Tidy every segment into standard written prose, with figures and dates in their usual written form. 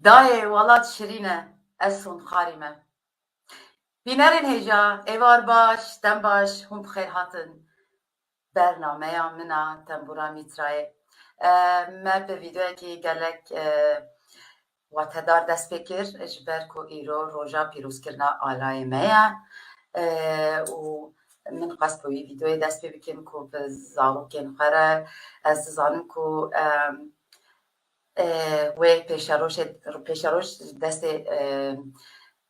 دای ولاد شیرینه اسون خاریمه بینرین هیجا ایوار باش دم باش هم بخیر هاتن برنامه منا تنبورا میترای ما به ویدیوی که گلک واتدار دست بکر اجبر کو ایرو روژا پیروز کرنا آلای میا و من قصد بوی ویدیوی دست بکن کو به زارو کن خره از زانم کو و پیشروش دست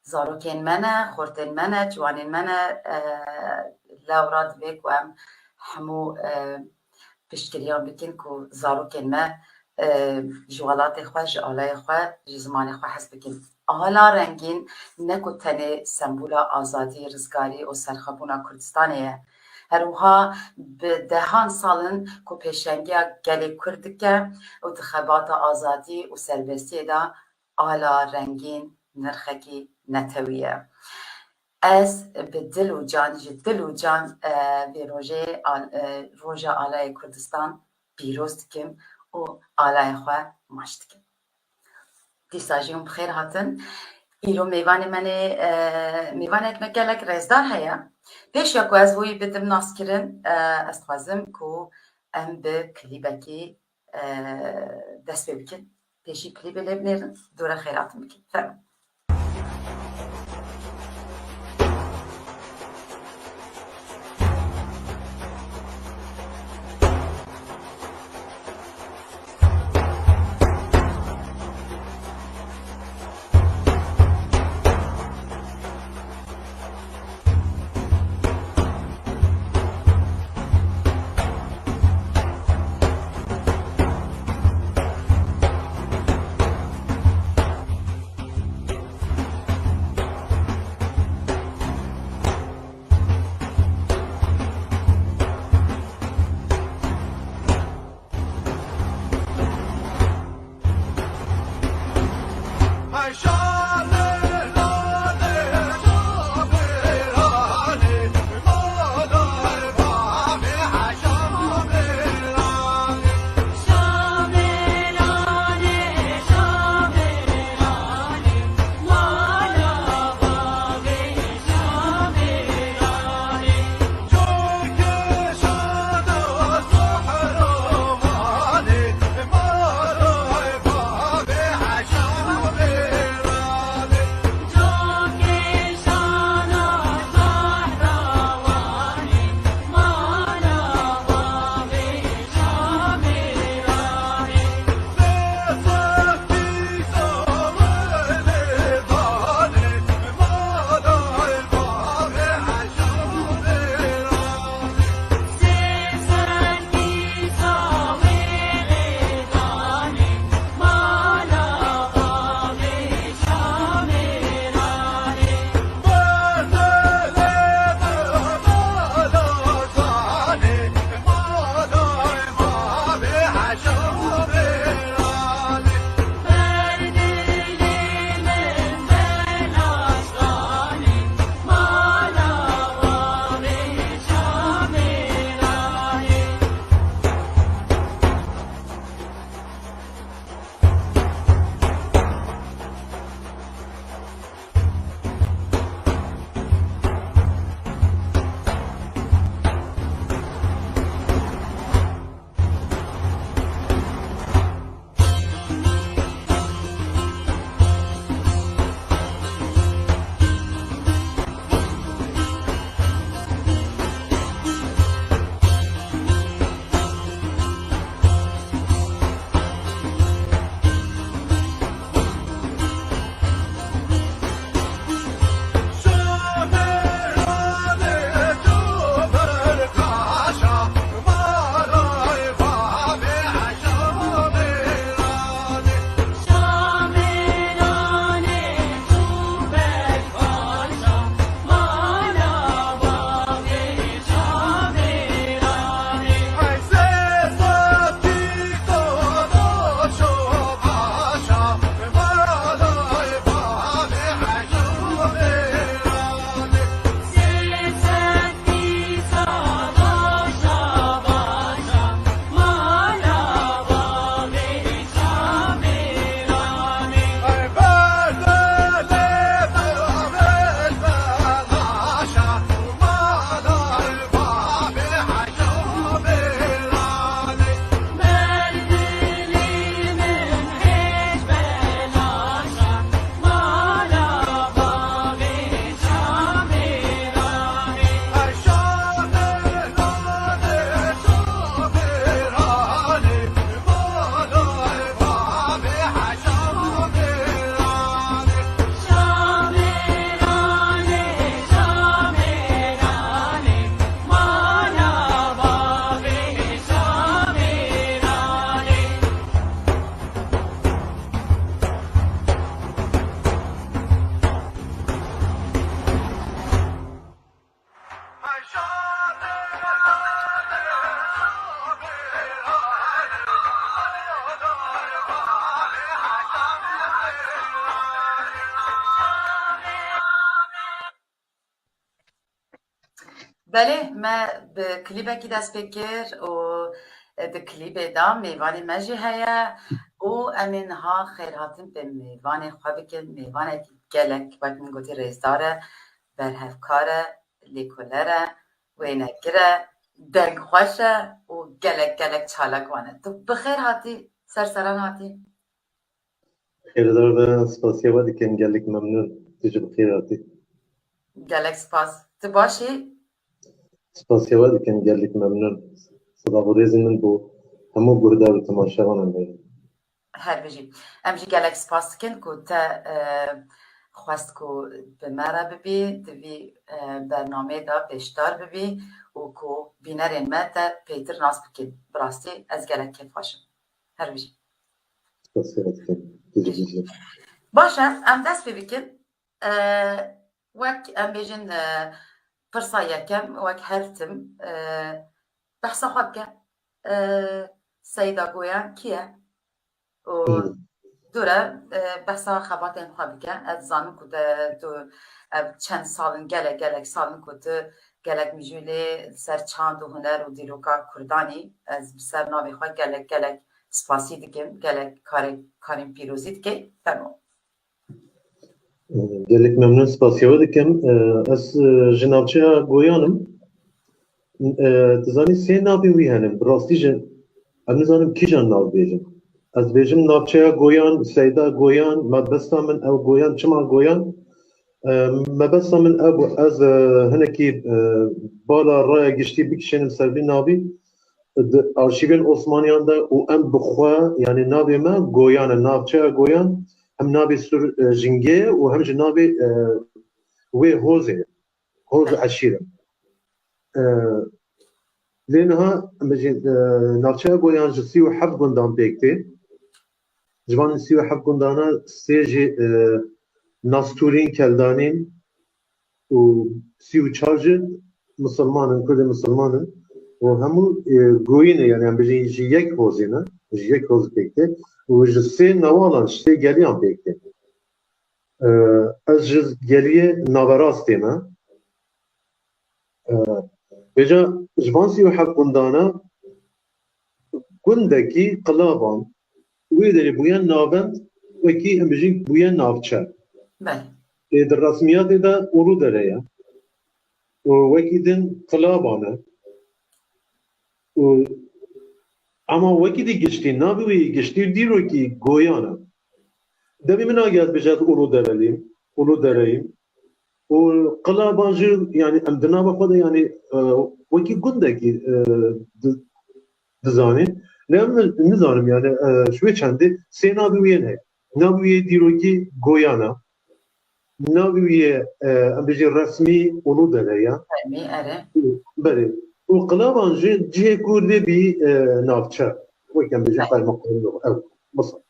زاروکین منه خورتین منه جوانین منه لوراد ویک و هم همو پشتریان بکن که زاروکین من جوالات خواه جعالای خواه جزمان خواه حس بکن حالا رنگین نکو تنه سمبولا آزادی رزگاری و سرخبونا کردستانیه هروها به دهان سالن که پیشنگی گلی کردکه و دخبات آزادی و سربستی دا آلا رنگین نرخکی نتویه از به دل و جان به روژه آلای کردستان پیروز دکم و آلای خواه ماش دکم دیساجیون بخیر هاتن ایرو میوان اکمه گلک رزدار هیا پیش یا که از وی بدم ناس کرن از خوازم که ام به کلیبکی دست بکن پیشی کلیب لبنیرن دوره خیراتم بکن فرم بله ما به کلیپکی دست بکر و ده کلیپ دا میوان مجی هیا و امین ها خیر هاتن به میوان خواه بکن میوان گلک وقت من گوتی ریزداره برهفکاره لیکولره وینگره دنگ خوشه و گلک چالک وانه تو بخیر هاتی سرسران هاتی خیردار به سپاسیابا دیکن گلک ممنون تیجه بخیر هاتی گلک سپاس تو باشی؟ سپاسیابا دیکن گلک ممنون صدا و ریزی من بو همو گردار و تماشاوانم بیم هر بجی امجی گلک سپاس کن که تا خواست که به مرا ببی دوی برنامه دا بیشتر ببی و که بینرین ما تا پیتر ناس بکن براستی از گلک کیف باشم هر بجی سپاسیابا دیکن تیجه بجی باشه ام دست ببکن وک ام بیجن فرصا یکم وک هرتم بحثا خواب که سیدا گویان کیه و دوره بحثا خباتین خواب که از زانم که تو چند سالن گلک سالن که گلک میجولی سر چاند و هنر و دیروکا کردانی از بسر ناوی خواه گلک سپاسی دیگم گلک کاریم پیروزی دیگه فرمو گلک ممنون سپاسیابا دیکن از جنابچه گویانم تزانی سه نابی وی هنم براستی جن ام نزانم کی جان ناو بیجم از بیجم نابچه گویان سیدا گویان مبستا من او گویان چما گویان مبستا من او از هنکی بالا رای گشتی بکشنم سربی نابی آرشیوین عثمانیان دا و ام بخوا یعنی نابی ما گویان نابچه گویان هم نابی سر جنگه و هم جنابی وی هوزه هوز عشیره لأنها نابچه گویان جسی و حب گندان بیکته جوان سی و حب گندانا سیجی ناستورین کلدانین و سی و چارج مسلمانن کرد مسلمانن و همو گوینه یعنی هم بجین جی یک حوزینه جی یک حوز بیکته و جسی نوالان جسی گلیان بیکته از جز گلیه ناوراسته بجا جوان سی و حب گندانا گندکی قلابان وی داری بویان نابند وکی هم بجین بویان نابچه بله در رسمیات دا اولو داره یا و وکی دن قلابانه و اما وکی دی گشتی نابوی گشتی دیرو کی گویانه دمی من آگه بجاد اولو داریم و قلابان جر یعنی امدنا بخوده یعنی وکی گنده کی دزانه نزانم یعنی شوی چنده سه نابویه نه نابویه دیرو کی گویانه نابویه ام بجی رسمی اولو داره یا فرمی اره بله و قلابان جه کرده بی نافچه وکم بجی قایمه کنید او مثلا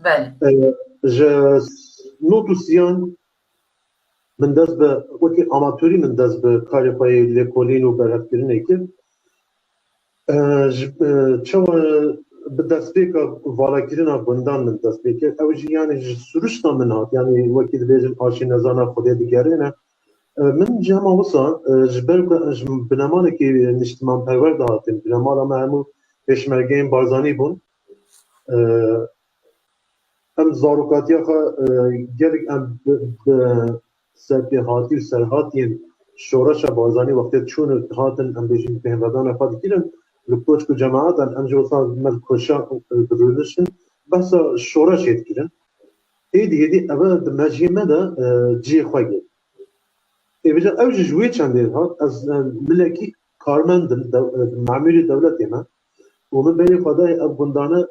بله نوتو سیان من دست به وکی آماتوری من دست به کاری خواهی لکولین و برهفگرین که چون به دست بیکا والاکرین بندان من دست بیکر او جی یعنی سروشتا من هات یعنی وکی دبیجم آشی نزانا خوده دیگره نه من جمع وصا جبر بنمانه که نشتمان پرور دهاتیم بنمانه ما همو پشمرگین بارزانی بون ام زاروکاتی ها گرگ ام سرپیهاتی و سرهاتی شورش بارزانی وقتی چون هاتن ام بیشین پهمدان خواهد گیرن لپوچ که جماعت ام جو وصا مل کشا برونشن بس شورش هید گیرن ایدی اول مجیه مده جی خواهد بجا اوج جوی چنده هات از ملکی کارمندم معمولی دولتی من و من بینی خدای اب گندانه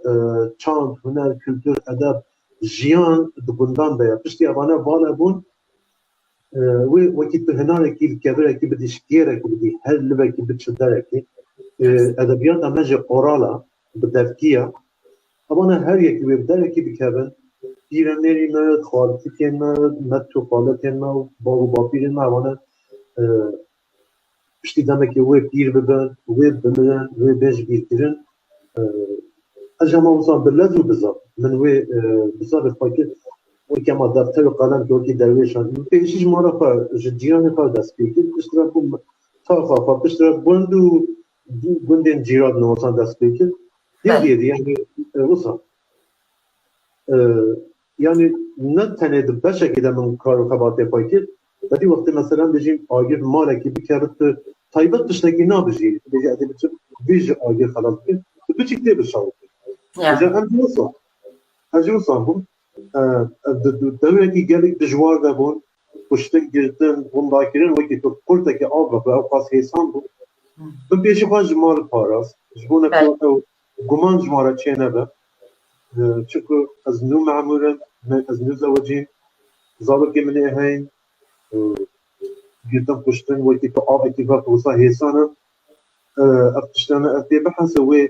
چاند هنر کلتور ادب جیان دبندان بیا پشتی ابانه والا بون وکی تو هنر کی کبره کی بدی شکیره کی بدی هر لبه کی بتشدره کی ادبیات امجی اورالا بدفکیه ابانه هر یکی بدره کی بکبن پیرنری نه خالتی که نه متو خالتی نه بابو باپیر نه ابانه پشتی دمه که وی پیر ببن وی بمرن وی بنج بیرترن از جمع وصال بلد و بزار من وی بزار فاکر وی که ما دفتر و قلم که وکی درویشان پیشیش ما را جدیان خواه دست بیکر اشترا کن تا پشتر گند و گندین جیراد نوسان دست بکن دیگه یعنی وصل yani ne tane beşe giden من کار و خباته پای کرد ولی وقتی مثلا بجیم آگر ماله که بکرد تایبت تشتگی نابجی بجی ادی بچه ویج آگر خلاص کرد تو چی کتی بشاو بجی هم وصل بون دوره که گلک دجوار ده بون پشتک گردن بوندا کرن وکی تو قلتا که آگا به اوقاس حیسان بون من پیشی خواه جمال پاراست جبونه که گمان جماره چه نبه çünkü az nu معمولا az nu زوجين ضابط من هين جدا قشتن وقتی تو آب اتفاق وصا هيسانا افتشتانا اتي بحث وي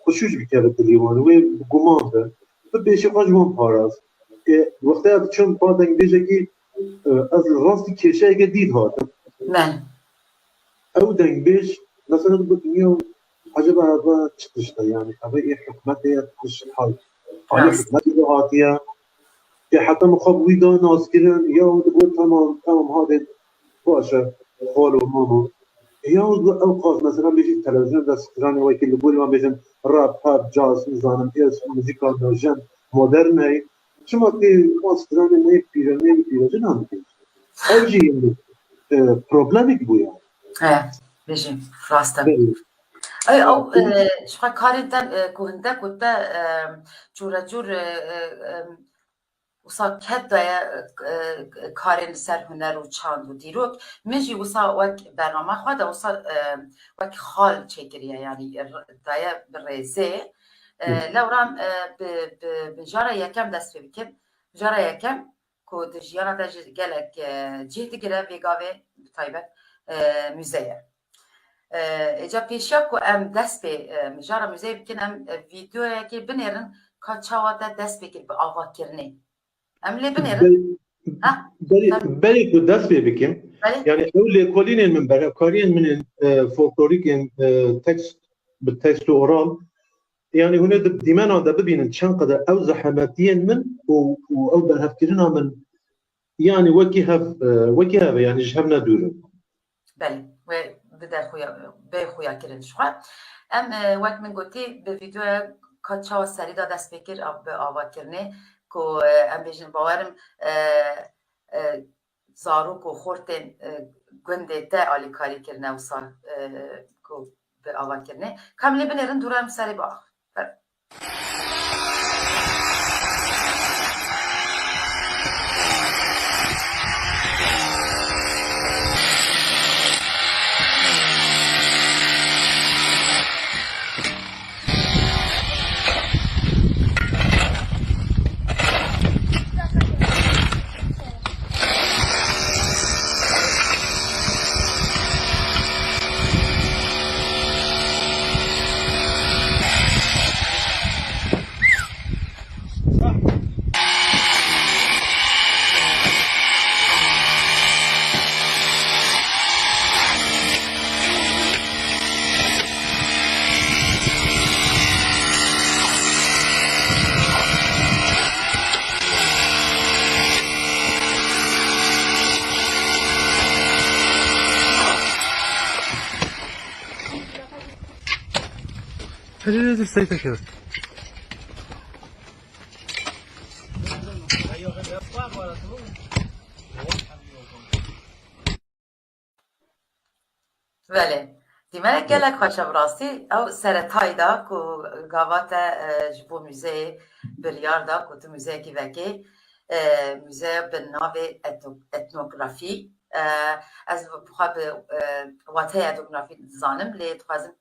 خشوش بكارت اليوان وي قمان ده فبيشي قاجوان باراز وقتها بتشون بادن بيجي كي از راستي كيشاي جديد هذا نعم او دنگ بيش مثلا بالدنيا عجبها هذا تشتشتا يعني هذا ايه حكمتها تشت حال على حكمتها هاتية حتى مخابوي دا ناس كرن يا تقول تمام هذا باشا خالو ماما يا اوقات مثلا بيجي التلفزيون ده سكراني وكيل يقول ما بيجن راب هاب جاز نظام ايش موسيقى نوجن مودرن هي شو ما تي سكراني ما يبيرن جنان اوجي بروبلمك بويا بيجي راستم اي او شو كارنتن كوهندا كنت جور وصا كدا کارن سر هنر و چاند و دیروک میجی وصا وک برنامه خود وصا وک خال چکریه یعنی دایه برزه لورام بجاره یکم دست بکن بجاره یکم که دجیانا دج گلک جهد گره ویگاوه تایبت موزه اجا پیشیا که ام دست به مجاره موزه بکن ام ویدیو که بنیرن که چاواده دست بکن به آوا کرنه ام لی بنیرن بری کو دست بکن yani öyle kolinin من برای کارین من فولکلوریک تکست به تکست اورال يعني هنا ديمانا ده ببين چند قدر او زحمتين من او بهفكرنا من يعني وكي هف يعني جهبنا دوره بله و بده خویا به خویا کردن شو ام وقت من گفتی به ویدیو کاتچا سری دا دست بگیر به آوا کردنه که ام بیشتر باورم زاروک و خورتن گنده تا علی کاری کردن و سال که به آوا کردنه کاملی بنرن دورم سری با خلينا ننزل سيفك كده بله دیمه گلک خوشم راستی او سرطای دا که گاوات جبو موزه بریار دا که تو موزه کی وکی موزه به ناو اتنوگرافی از بخواه به واته اتنوگرافی زانم لید خوازم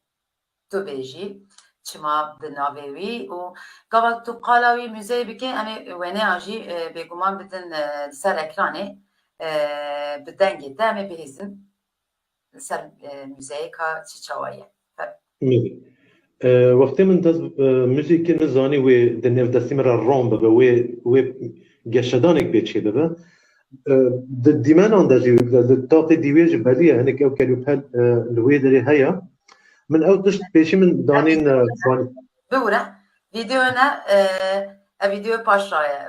تو بیجی چما به ناوی و گاوات تو قالاوی موزه بکن امی وینه آجی بگمان بدن سر اکرانه بدنگی تا امی بهیزن سر موزیکا چی چوایه وقتی من دست موزیک نزانی و دنیو دستی مرا رام ببه و گشتانک بیچه ببه دیمان آن دجی تاقی دیویج بلیه هنک او کلیو پل لوی داری هیا من او تشت پیشی من دانین بوره ویدیونا ویدیو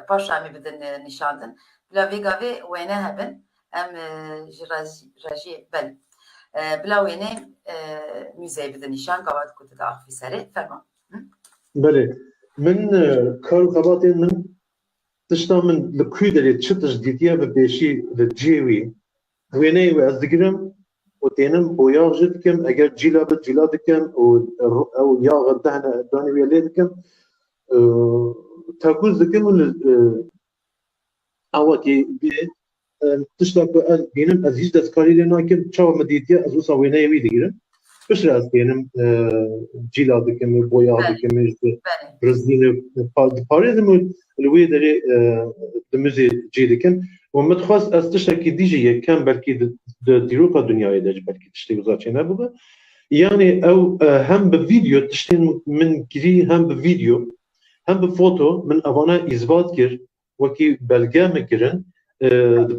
پاش رامی بدن نشاندن بلا ویگاوی وینه هبن ام جراجی بل بلا وێنێ موزەی بدنیشان گاوات کوت داخی سەرێ فەرما بله من کار قباطی من تشتا من لکوی دارید چه تجدیدیه به بیشی لجیوی وینه و از دیگرم و تینم بویاغ جد کم اگر جیلا بد جیلا دکم او یاغ دانی ویلی دکم تاکوز دکم اواتی بیه تشتا که از بینم از هیچ دستکاری لناکم چاو مدیدیه از اوسا وینه وی دیگرم بشر از بینم جیلا دکم بویاغ دکم رزدین پاری دمو الوی داری دموزی جیدکم و متخواست از تشتکی دیجی یکم بلکی دیروکا دنیای داج بلکی تشتی گذارچه نبوده یعنی او هم به ویدیو تشتین من گری هم به ویدیو هم به فوتو من اوانا اثبات کرد وکی بلگه مکرن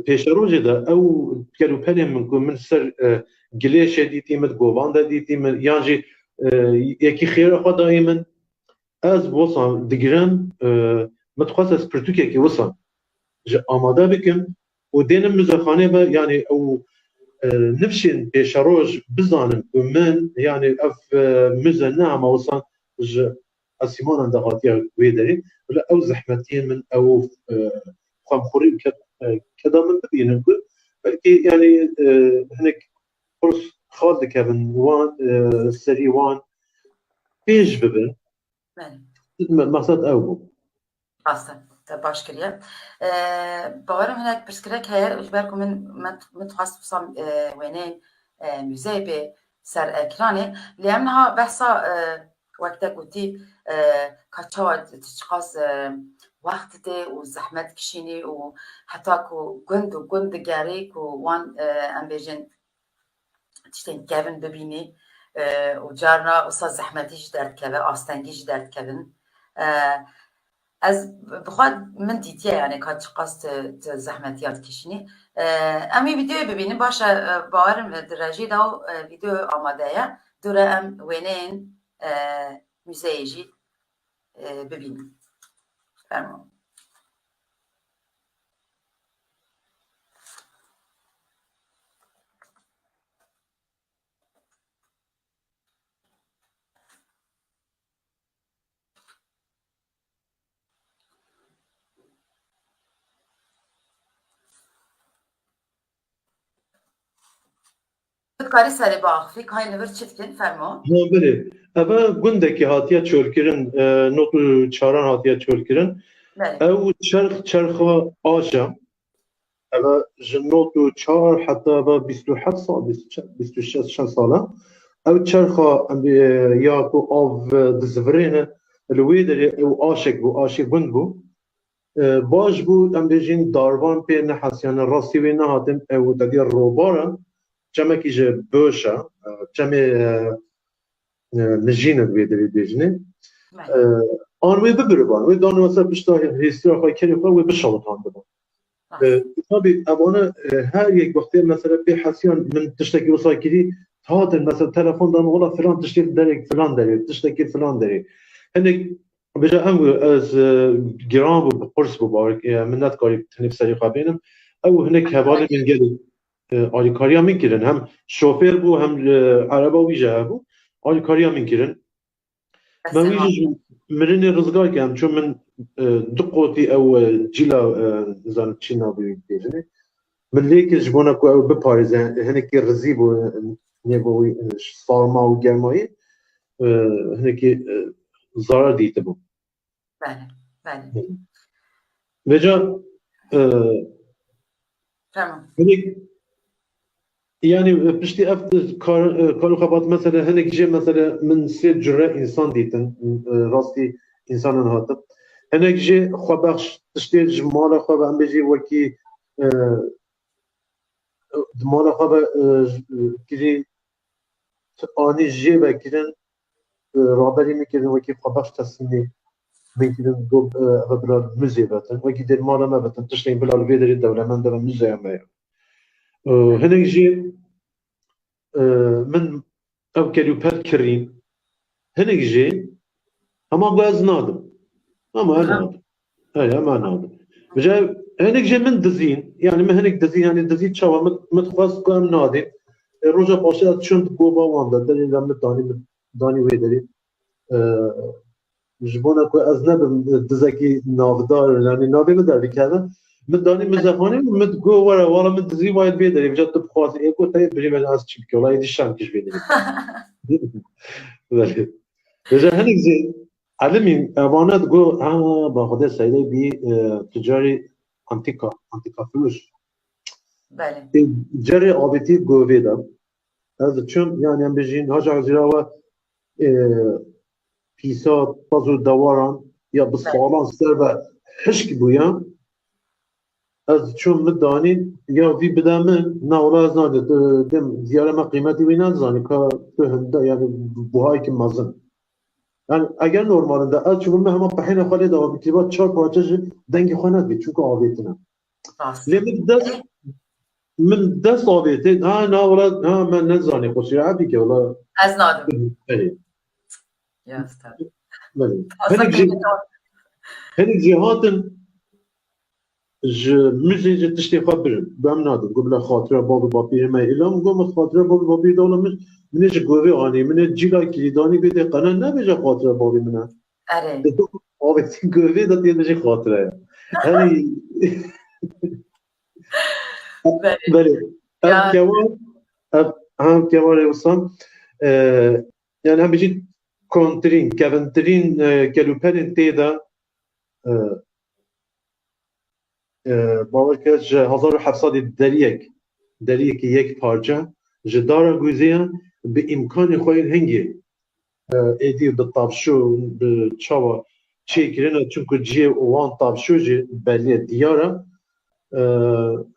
پیش روزه دا او کلو پلی من سر گلیش دیتی من گوان دا دیتی من یعنی یکی خیر خدایی من از وصل دگرن متخصص از پرتوکه که وصل آماده بکن و دینم مزخانه با یعنی او نفسين بشروج بزانم ومن يعني اف مزن نعم وصل اسيمون عند غاتيا ويدري ولا او زحمتين من او خمخوري كذا من بينهم بلكي يعني هناك فرص خالد كابن وان سري وان بيج ببن مقصد او Aslan. باش کریه باورم هناك برسكرك هي جبركم من متخصصة وينين موزي بسر اكراني لانها بحثا وقتا قلتي كاتشوا تشخاص وقت دي وزحمت كشيني وحتى كو جند جاريك وان امبيجن تشتين كابن ببيني وجارنا وصا زحمتيش درد كابن آستنگيش درد كابن از بخواد من دیدیه یعنی که قصد زحمتیات کشینی امی ویدیو ببینیم باشه باورم درجه داو ویدیو آماده دوره ام وینین موزه جی ببینیم فرمان کاری سری با آخفی که های نور چیتکن فرما بله اما گندکی هاتیه چولکرن نوتو چاران هاتیه چولکرن او چرخ آجا اما نوتو چار حتی با 27 سال 26 ساله او چرخ یا کو آف دزورینه الوی داری او عاشق گند بو باش بود ام بیجین داروان پی نحسیان راستی و نهاتن او دادی روبارن چما کی جه بوشا چما نجینه بیداری بیجنه آنوی ببربان وی دانو مثلا بشتاه هیسترا خواهی کری خواهی وی بشاوتان ببان طبعا اوانه هر یک وقتی مثلا به حسیان من تشتکی وصای کری تادر مثلا تلفن دارم ولا فلان تشتکی داری فلان داری تشتکی فلان داری هنگ بجا امو از گرام و قرص ببارک من ندکاری تنیف سری خوابینم او هنگ حوالی من گلی آلیکاریا میکردن هم شوفر بو هم عربا ویژه بو آلیکاریا میکردن من ویژه مرینی رزگار کردم چون من دو قوتی او جیلا زن چینا بیدیجنه من لیکن جبونا کو او بپارزن هنکی رزی بو نبوی سارما و گرمایی هنکی زارا دیده بو بله وجا تمام يعني بشتي كارو خبات مثلا هنك جي مثلا من سير جرى انسان ديتن راستي انسان هاتب هنك جي خبخش تشتي جمال خب ام بيجي وكي دمال خب كيجي اني جي بكرن رابري مكرن وكي خبخش تسمي ممكن جو غبر مزيباتن وكي دير مالا ما بتن تشتي بلا الفيدر الدوله من دابا مزيا ما هناك جي من او كانوا كريم هناك جي اما غاز نادم اما نادم هاي اما نادم جا هناك جي من دزين يعني ما هناك دزين يعني دزين شوا متخصص كان نادم روزا پاشد چون گو با وان داری لام دانی وی داری جبونا کو از نبم دزکی نافدار یعنی نابی مدار بکردن من دانی مزخانی من گو ورا والا من دزی واید بیداری بجات تو بخواست ایکو تایی بری من از چی بکی والله شام کش بیداری ولی بجا هنگ زی علمین اوانات گو با خود سایده بی تجاری انتیکا فروش بله جری آبیتی گو ویدم از چون یعنی هم بجین هاج عزیرا و پیسا پازو دواران یا بسالان سر و حشک بویم از چون مدانی یا وی بدم نه ولی از ناده دم زیاره ما قیمتی وی نزانی که تو هنده یعنی بوهایی که مزن یعنی اگر نورمالنده از چون من همه پحین خالی دا آبیتی با 4 پارچه دنگ خواهند بید چون که آبیتنم لیمت دست من دست آبیتی ها نه ولی ها من نزانی خوشی عبی که ولی از نادم یافتم بله هنگ جهاتن مجھے تشتی خبر بام نادم قبل خاطره باب بابی ما اعلام قام خاطره باب بابی دولا منش گوی آنی من جیلا کلیدانی بده قناه نمیشه خاطره بابی منه اره آبتی گوی داد یه نشه خاطره یعنی بله هم کمال اوسان yani hem bir kontrin, keventrin gelüperin teyda باور کرد جه 1700 دریک یک پارچه جدار گوزیه به امکان خواهی هنگی ایدی به تابشو به چاوا چه کرنه چونکه جیه اوان تابشو جه بلیه دیاره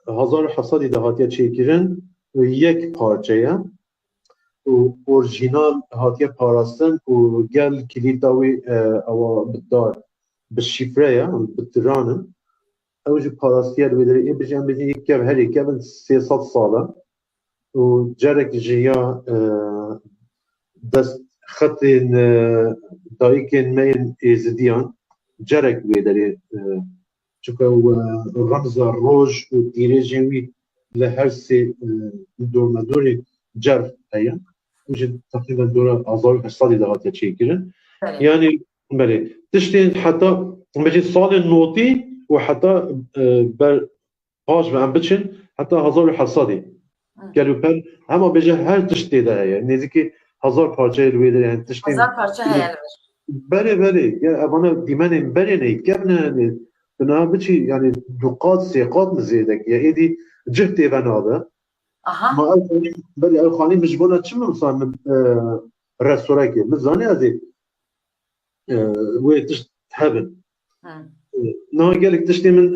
1700 دهاتیه چه کرن یک پارچه و اورجینال هاتیه پاراستن و گل کلید داوی او بدار به شیفره به ترانه اوج پاراستیار بدری این بجام بدی یک کم هری کم 300 ساله و جرک جیا دست خط دایکن مین ازدیان جرک بدری چون رمز روج و دیرجوی لهر سه دورمدوری جر هیا اوج تقریبا دور 1800 دهات چیکره یعنی بله تشتین حتی بجی سال نوتی وحتى باش عم بتشن حتى 1700 قالوا بل اما بجا هر تشتي ده يعني نزيكي 1000 parça الويدر يعني تشتي 1000 parça hayal var. بله يعني انا ديمان بريني كابنا بنا بتشي يعني دقات سيقات مزيدك يا ايدي جهتي بناده اها ما بله الخاني مش بولا تشم مثلا رستورانكي مزاني هذه ويتش تحبن نه گلک تشتی من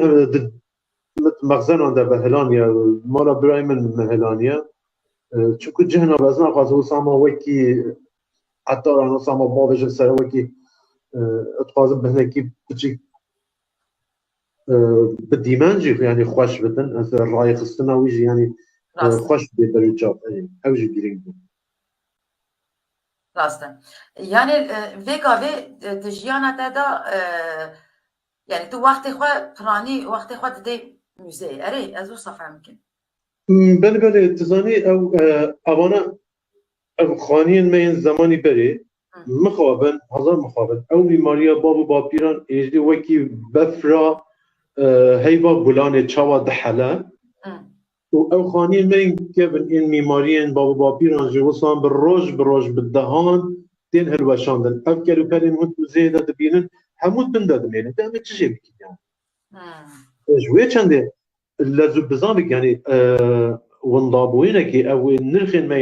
مخزن آن در بهلانیا مالا برای من مهلانیا چون جهنا بازن قاضی و ساما وکی حتی آن ساما باوج سر وکی اتقاضی بهنه کی بچی بدیمنجی یعنی خوش بدن از رای خستنا ویجی یعنی خوش بدری جاب اوجی گیرینگ راسته yani vega ve tijyana da yani tu vakti xwe pirani vakti xwe dide müze ere ez o safa mümkün بله تزانی او اوانا او خانین من زمانی بری مخابن هزار مخابن او بیماریا بابو باپیران اجدی وکی بفرا هیوا بولان چاوا دحله او خانین من که این میمارین بابو باپیران جوسان بروج بدهان دین هلوشاندن او کلو پرین هد زیده دبینن همون بنداد میرن ده همه چیزی بکید yani جوی چنده لازم بزامك يعني ونضابوينك او نرخن ما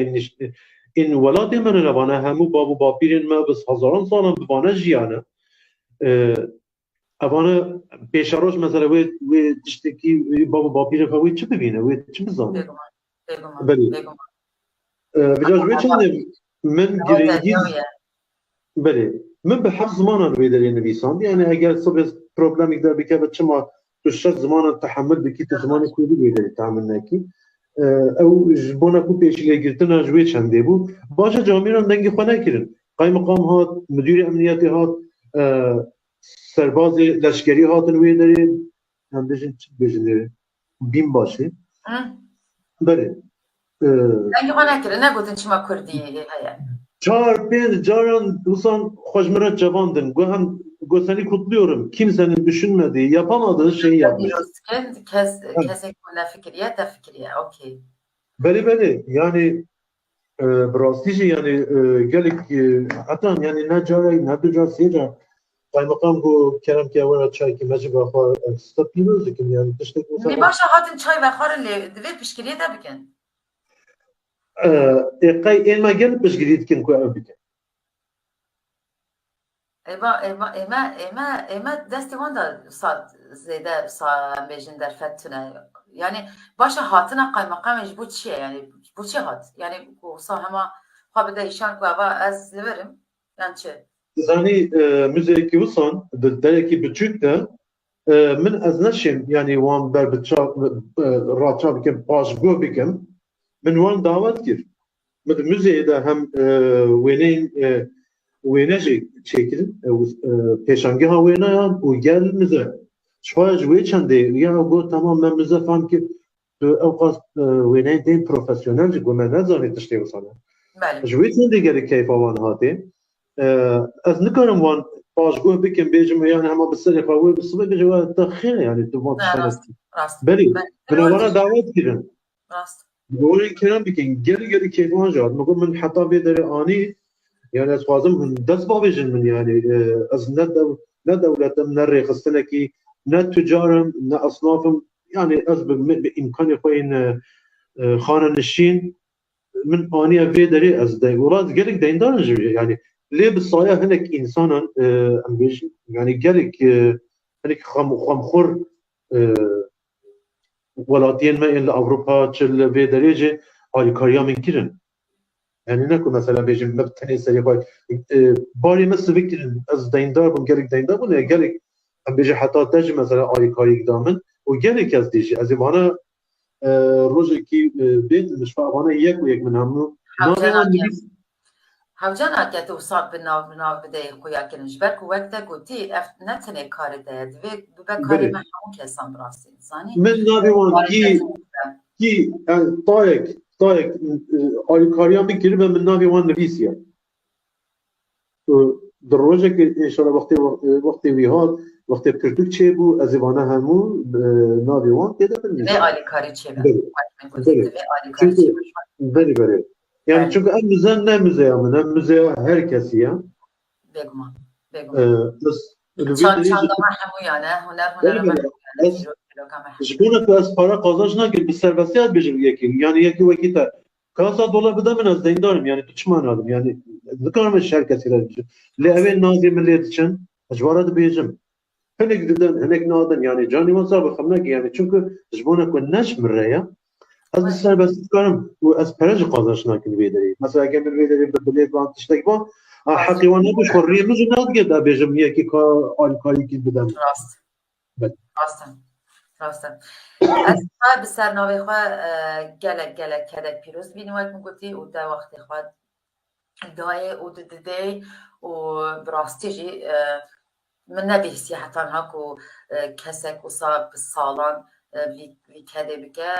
ان ولادي من لبانا همو بابو بابيرين ما بس هزاران سالان ببانا جيانا ابانا بيشاروش مثلا وي تشتكي بابو بابيرين فوي چه ببينه وي چه بزامه بلي بجاج وي چنده من گرينجي بلي من بحق زمانا ويدري نبيسان يعني اگر صبح بروبلم يقدر بكابت چما تشت زمان تحمل بكيت زمان كودي بيدري تعمل ناكي او جبونا كو بيشي گرتنا جوي چنده بو باشه جاميران دنگي خو نكرن قايم مقام هات مدير امنياتي هات سرباز لشکری هاتن ويدري هم بجن بين باشه بله رنگی خانه کرد نگوتن چما کردی هیا çar pênc caran wisa xweşmira cevandin hem seni kutluyorum. Kimsenin düşünmediği, yapamadığı şeyi yapmış. پیروز کسی که نفکریه تفکریه اوکی Beli yani براستی yani gelek hatta yani ne carayı ne de carayı kaymakam bu Kerem ki avara çay ki mecbur xwa sta pîroz dikin yani tiştek می باشه هاتن چای و خارن لی دوی پشکریه ده بکن qey êma gelip piştgirî dikin ku ev bikin. ایما دستی وان دا ساد زیده سا بیجن در فتونه yani başa hatına kaymakammış bu çiğ yani bu çiğ hat yani bu sahama habide işan kava az verim yani çi Zani müzeki wisan derekî biçûk de min ez neşim yani wan ber raça bikim paşgo bikim min wan davet kir. Müzeye de hem wêne jî çêkirin pêşangeha wêne ya û gel müze. Şwaya ji wê çendê ya got tamam me müze fam kir ew qas wêneyê tên profesyonel jî got me nezanî tiştê wisan e. بله Ji wê çendê gelek keyfa wan hatê ez nikarim wan paşgo bikim bêjim yani hema bi serê xwe wê bi sibê bêje we te xêr yani tu wan tiştanestî. راست Belê min wana davet kirin. راست Gorên kerem bikin gelê keyfa wan jî hat me got min heta bê derê anî yani ez xwazim min dest bavêjin min yani ez ne dewletim ne rêxistinekî ne tücarim ne esnafim yani ez bi imkanê xwe yên xanenişîn min aniye vê derê ez de welat gelek deyndarin ji yani lê bi saya hinek însanan em bêjin yani gelek hinek xemxor welatiyên me yên li Ewropa çi li vê derê jî alîkariya min kirin. Yani ne ku mesela bêjim me tenê serê xwe barê me sivik kirin ez deyndar bûm gelek deyndar bûne gelek em bêje heta te jî mesela alîkariyek da min û gelek kes dî jî ez ê vana rojekî bêdin ji vana yek û yek min hemû navê wan nivîs هەوجانا کە تو ساڵ بناو بدەی خۆیاکردن ji ber ku wek te gotî ev ne tenê karê te ye divê bibe karê me hemû kesan bi rastî zanî min navê wan kî tayek alîkariya min kiribe min navê wan nivîsiye di rojekê înşallah wextê wî hat wextê pirtûk çêbû ez ê vana hemû navê wan têde divê binivîsim. alîkarî çêbe divê alîkarî Çünkü çêbe Belê yani çünkü em müze ne müzeya min em müzeya her kesî ye bêguman çandama hemû yani huner ji bo ku ez para qazanc nakim bi serbestiyê bêjim yekî yani yekî wekî te kasa dolar bide min ez deyndarim yani tu çima nadim yani nikarim ji her kesî re bijim lê ew ê nazê min lê diçin ji wara dibêjim hinek didin hinek nadin yani canî wan sabir xem nekî yani çünkü ji bo ku neş min re ye ez bi serbestî dikarim û ez pere jî qazanc nakim vê derê mesela eger min vê derê bi bilêt wan tiştek ba heqî wan nebû xurriyê min jî nadike te bêjim yekî alîkariyekî bide min ڕاستە ئەس bi sernavê xwe gelek kedek pîroz bînim wek min gotî û te wextê xwe dayê û tu didê û bi rastî jî min nebihîstiye heta niha ku kesek wisa bi salan vî kedê bike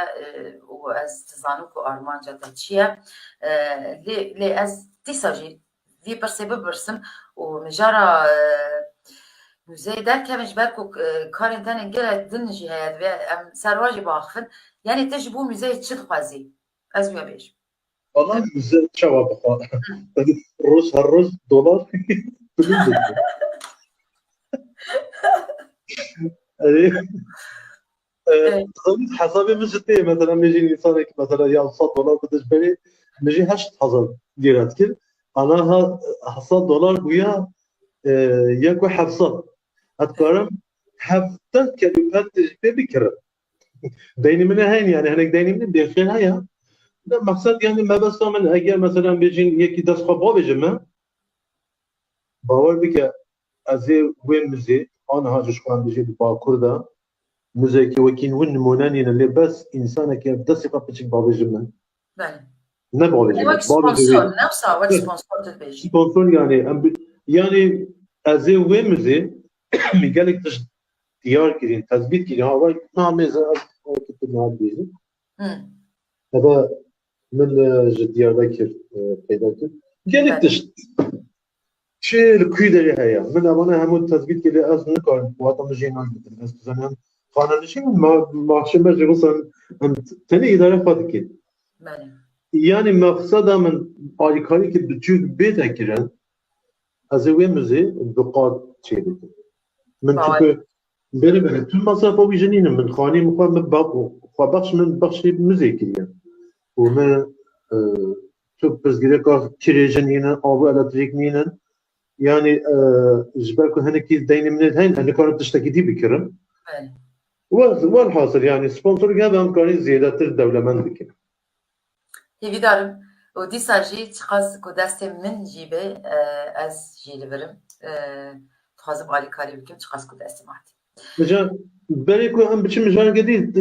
û ez dizanim ku armanca te çi ye lê ez dîsa jî vî pirsê bipirsim û mijara müzeyê derkevin ji ber ku karên tenê gelek din jî heye divê em serva jî biaxivin yanî te ji bo müzeyê çi dixwazî ez wê bêjim Valla müze çawa bixwe roz her roz dolar hesabê min ji tê mesela min jî însanekî mesela ya 100 dolar bide ji berê min jî 8000 lîre dikir ana 100 dolar bûya yek û 700 ez dikarim 70 kelîmet ji pê bikirim deynî min heye yani hinek deynî min bêxêr heye مقصد yani mebesta min eger mesela bêjin yekî dest xwe bavêjim me bawer bike ez ê wê müzê aniha ji xwe bijî di Bakur da müzekî wekî win nimonenîne lê bes însanekî ev destê xwe piçik bavêjim me ne bavêjim wek sponsor newsa wek sponsor tu dibêjî sponsor yani yani ez ê wê müzê min gelek tişt diyar kirîn tezbît kirîn ha namêze ez bêjim ebe من Diyarbakır پیدا کرد گلی تشت چه لکوی داری هیا من اوانه همون تثبیت کلی از نکارم وقتا مجینان بیدن از بزنم خانه نشیم محشمه جغسان تنی اداره خواهد کن بله yani maksada من آلیکاری که بچود بیده کرن از اوی مزه دقات چه بیدن من çünkü بله تو مصرف اوی جنینم من خانی مخواه من بخش من بخشی مزه کریم و من تو پزگیره که کریجن اینن آبو الکتریک نینن yani جبر که هنکی دینی منید هین هنی کارم تشتکی دی بکرم بله والحاصل yani sponsor gibi amkani ziyadetir devlemen dikin. هیوی دارم و دیسا جی چقاس که دست من جیبه از جیلی برم تخوازم آلی کاری بکم چقاس که دست مهدی Mesela beni ko hem biçim jana gedi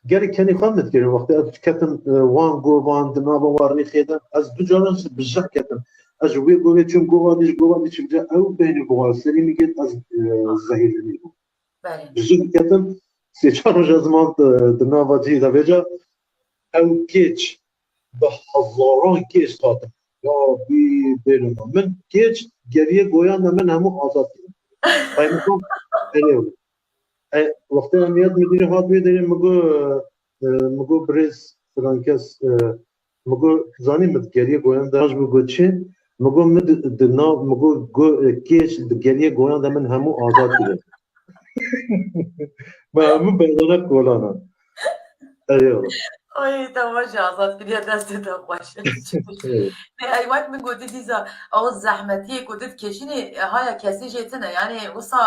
gerek kendi xannet girin vakti az ketim wan go wan dnava warni kheda az du jaran bizah ketim az we go ve çum go van içim ja ev beni go seri mi get az zahirli بله bizah ketim seçar jazman dnava ji da veja ev geç به هزاران geç tadım ya bir benim ben geç geriye goyan da ben hemu azat kaymakam öyle وقتی امیت میدونی هات بیداری مگو بریز فرانکس مگو زانی مدگریه گویان داشت بگو چی مگو مد دنا مگو کیش دگریه گویان دا من همو آزاد بیده با همو بیدانه کولانا ایوه اوی تماشا آزاد کریه دست تا باشه نه ای وقت من گوتی دیزا او زحمتی گوتید کشینی های کسی جیتنه یعنی وصا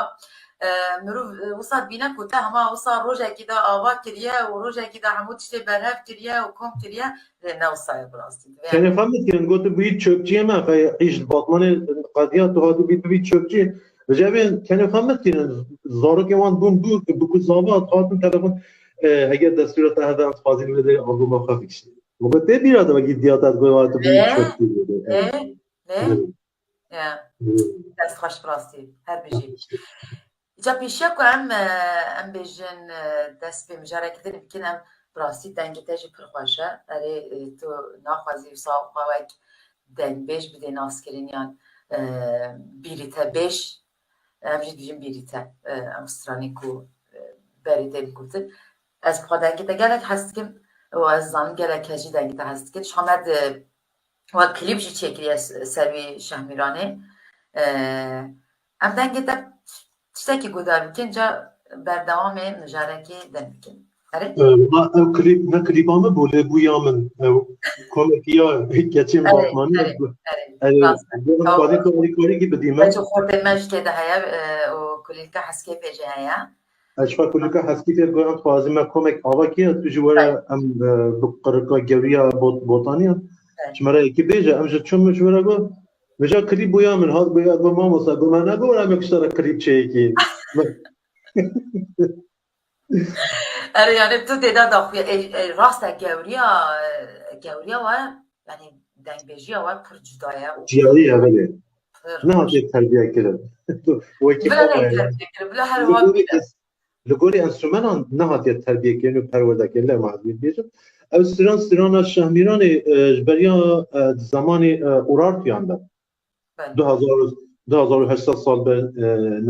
مروف وصاد بينا كوتا هما وصا روجا كده آوا كريا وروجا كده عمود شتي برهف كريا وكم كريا لنا وصا براستي يعني فهمت كان قلت بيت شوكجي ما عيش باطمان قضيات هذا بيت شوكجي جابين كان فهمت كان زارو كمان دون دور بكل زابات خاطر تلفون هيك دستورات هذا فاضي ولا ده أبو ما خافكش وقلت تبي هذا بقى دياتات قوات بيت شوكجي ايه يا دست خوش براستي هر بيجي جا پیشیا که ام بیشن دست به مجاره کدن بکن ام براستی دنگی تاجی پرخواشه اره تو ناخوازی و ساقوک دنگ بیش بده ناسکرینیان بیریته بیش ام جد بیشن بیریته ام سترانی کو بریته بکوتن از بخوا دنگی تا گلک هست کم و از زن گلک هجی دنگی تا هست کن شامد و کلیب جی چکری سروی شهمیرانه ام دنگی تا تشتكي قدر بكين جا بردوام مجاركي دن بكين او كليب ما كليبامه بوله بويا من كوميديا geçim batmanı kari gibi değil mi? جو خورد مج كده هيا وكليلكا حسكي بيجي هيا اشفا كليلكا حسكي في قران فازمه كوميك اواكي تجوره ام بقرقه جويه بوطانيه شمره ki beja am je çum şura go beja klip boya min hat boya go mamosa go mana go am ekşara klip çeki يعني تو تدا داخل راست جوريا و يعني دنگ بيجيا و پر جدايا جيالي eveli ne hatiye terbiye kirin o ekip بلا هر هو لگوری انسترومنان نه هatiye terbiye kirin perverdakiler mahzubiyet diyeceğim ev strana şahmiran بریا زمانی اورارت یانده 2008 سال به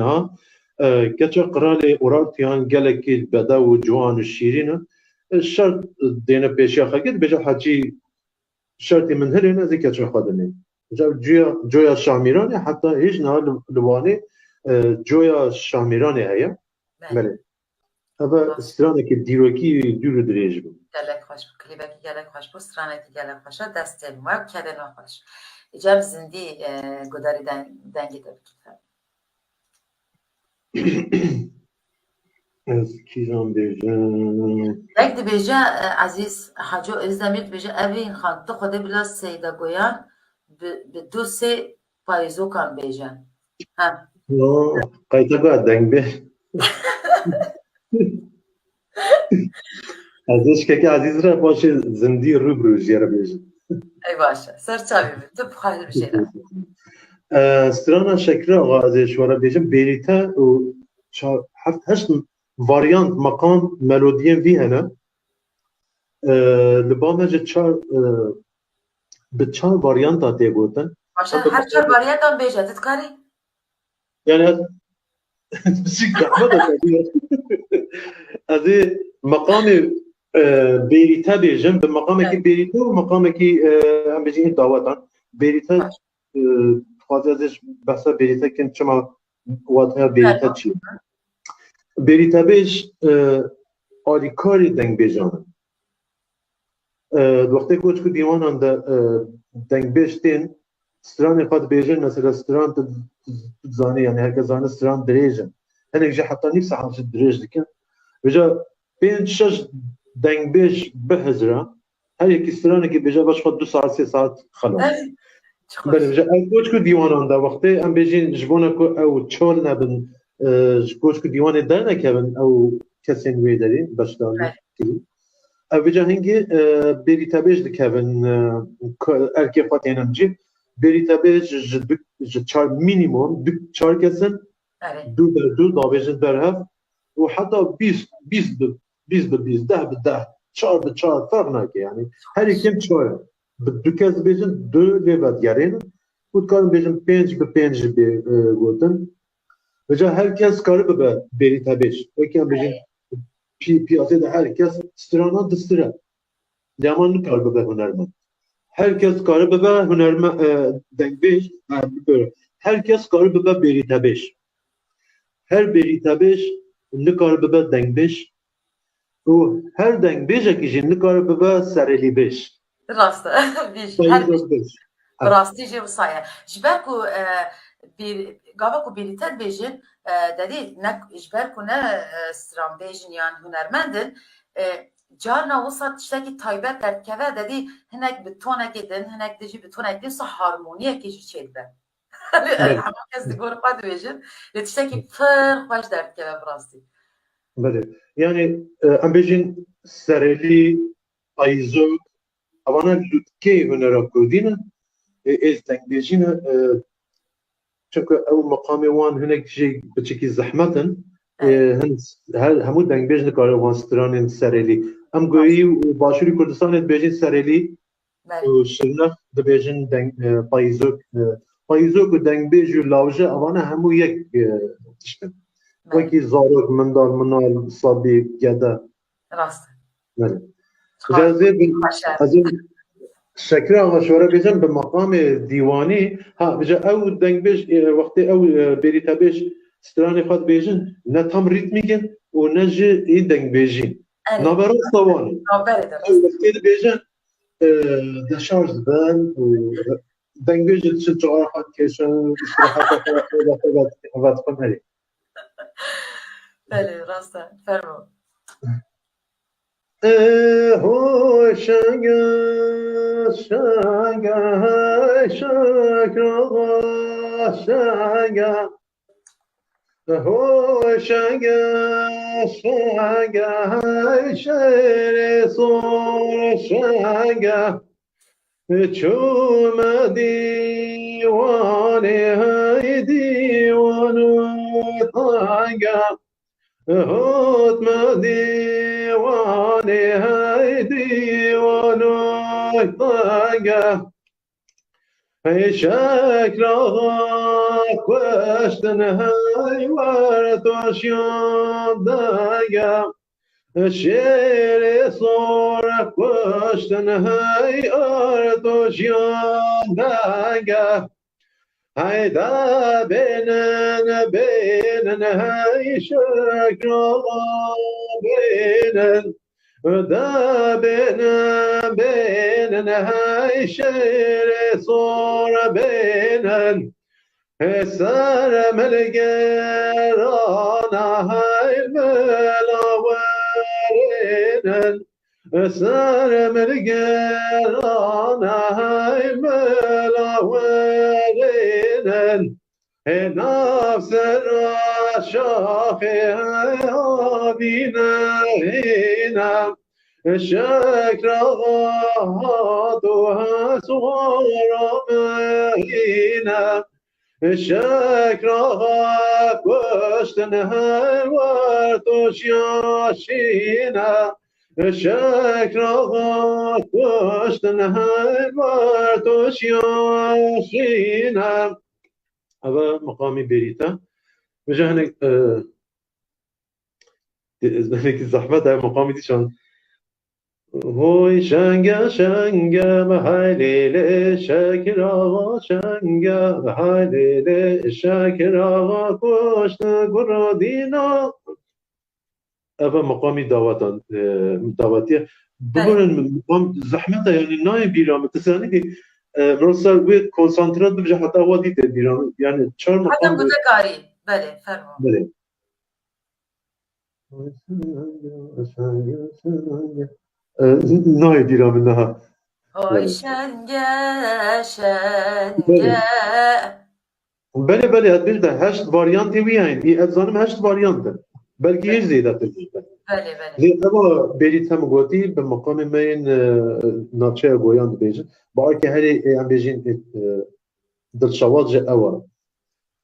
نه کچه قرار اورارت یان گلکی بده و جوان شیرین شرط دینه پیشی خاکت بجا حجی شرطی من هلی نزی کچه خودنی جویا شامیرانی حتی هیچ نه لوانی جویا شامیرانی هیا بله اما استرانه که دیروکی دور دریج بود گلک خوش کلیبکی گلک خوش بود استرانه که گلک خوش دست ما کدن خوش ایجاب زندی گداری دنگی دار از کیران بیجن یک دی بیجا عزیز حاجو ازدمید بیجا اوین خان تو خوده بلا سیدا گویان به دو سه پایزو کن بیجا قایتا گوه دنگ بی ازش که عزیز را باشه زندی رو بروجی را بیجن ای باشه سر چاوی بید تو بخواهد بشه استرانا شکر آقا ازش وارا بیجن بیریتا و هشت واریانت مقام ملودیین وی هنه لبامه به چهار واریانت ها تیگوتن باشه هر چهار باریت هم بیشه تتکاری؟ یعنی بسیک زحمت از مقام بیریتا بیجن به مقام که بیریتا و مقام که هم بجین دعوتان بیریتا خواهد ازش بحثا بیریتا کن چما واضحه بیریتا چی بیریتا بیش آلیکاری دنگ بیجانه وقتی کوچ که دیوانان دنگ بیشتین ستران خود بیجن مثلا ستران زانه یعنی هر که زانه ستران دریجن هنگ جا حتی نیفس حالش دریج دکن بجا پنج شش دنگ بیش به هزرا هر یکی سترانه که بجا باش خود 2 ساعت 3 ساعت خلاص بله بجا کوچ که دیوانان دا وقتی هم بیجین جبونه که او چال نبن کوچ که دیوانه در نکبن او کسی نوی دارین باشدانی بجا هنگی بیریتا بیش دکبن ارکی خواهد جی بیریتا بیش چار مینیموم 4 کسن 2 در 2 دابیجن در هفت و حتی 20 به 20 10 به 10 4 به 4 فرق نکه یعنی هر یکیم 4 به 2 کس بیجن 2 لیوت گرین بود کارم بیجن 5 به 5 گوتن بجا هر کس کاری به بیریتا بیش وکی بیجن پیاسه ده هر کس سترانان دستره لیامان کار به هنرمند هر کس کاری به هنرمند دنگ بیش هر کس کاری به بیریتا بیش هر بیریتا بیش نکار به دنگ بیش و هر دنگ بیش اکیشی نکار به سرلی بیش راسته بیش راستی جه وصایه جبرکو گاوا کو بیریتا بیشن دادی نک جبرکو نه ستران بیشن یان هنرمندن جارنا وسط تشتكي تايبات تركبه دادي هناك بتونه جدا هناك تجي بتونه جدا صح هارمونيا كيجي تشيلبه كاس تقول قاد بيجن تشتكي فرق واش تركبه براسي بله يعني ام بيجين سرلي ايزو اوانا لوتكي هنرا كودين از تنگ بيجين چونکه او مقام وان هناك جي بچكي زحمتن همو دنگ بیش نکاره وانستران سرلی هم گویی و باشوری کردستان بیجین سرلی و شرنخ ده بیجین پاییزوک و دنگ بیج و لاوژه اوانه همو یک تشکن وکی زاروک مندال منال صابی گده راست از این شکر آشوره بیجن به مقام دیوانی ها بجا او دنگ بیج وقتی او بیریتا بیج سترانی خود بیجن نه تام ریتمیگن و نه جه ای دنگ بیجین نابرا سوانی وقتی بیجن دشارج بن و دنگ بیجن چه جغار خود کشن استراحات خود کن هری بله راسته فرمو هو شنگه شنگه هو شنگه شیر سور شنگه چوم دیوانه های دیوانو تنگه حتم دیوانه های دیوانو تنگه ای شکل کشتن های ورتاشیان دنگه شیر سور کشتن های ارتاشیان دنگه های دا بینن های شکل بینن دا بینن های شیر سور بینن سر ملگران های ملاورینن سر ملگران های ملاورینن نفس را شاخه آبینینم شکر آقا تو هسوارامینم شکر آقا کشتن هر ورتوش یاشینم شکر آقا کشتن هر توشیاشینم اما مقامی بریتا مجا هنك هنك زحمة مقامي ديشان هوي شنگا شنگا بهای لیل شکر آقا شنگا بهای لیل شکر آقا کشت گرودینا أبا مقامي دعوتان دعوتية بمرن مقام زحمته يعني ناي بيرام تسألني كي مرسل ويت كونسنترات بجا حتى وادي بيرام يعني شهر حتى مقام قلت كاري بله فرمو بله ناي بيرام إنها Oy بله şenge şenge بله بله بله أدبش ده هشت فاريانتي وياين إيه أتزانم هشت فاريانت بلكي هيش زيادة تجيبه bele bele زي أما بريد هم قوتي بمقام مين ناتشا قويان بيجن باقي هري هم بيجين دلشوات جا أول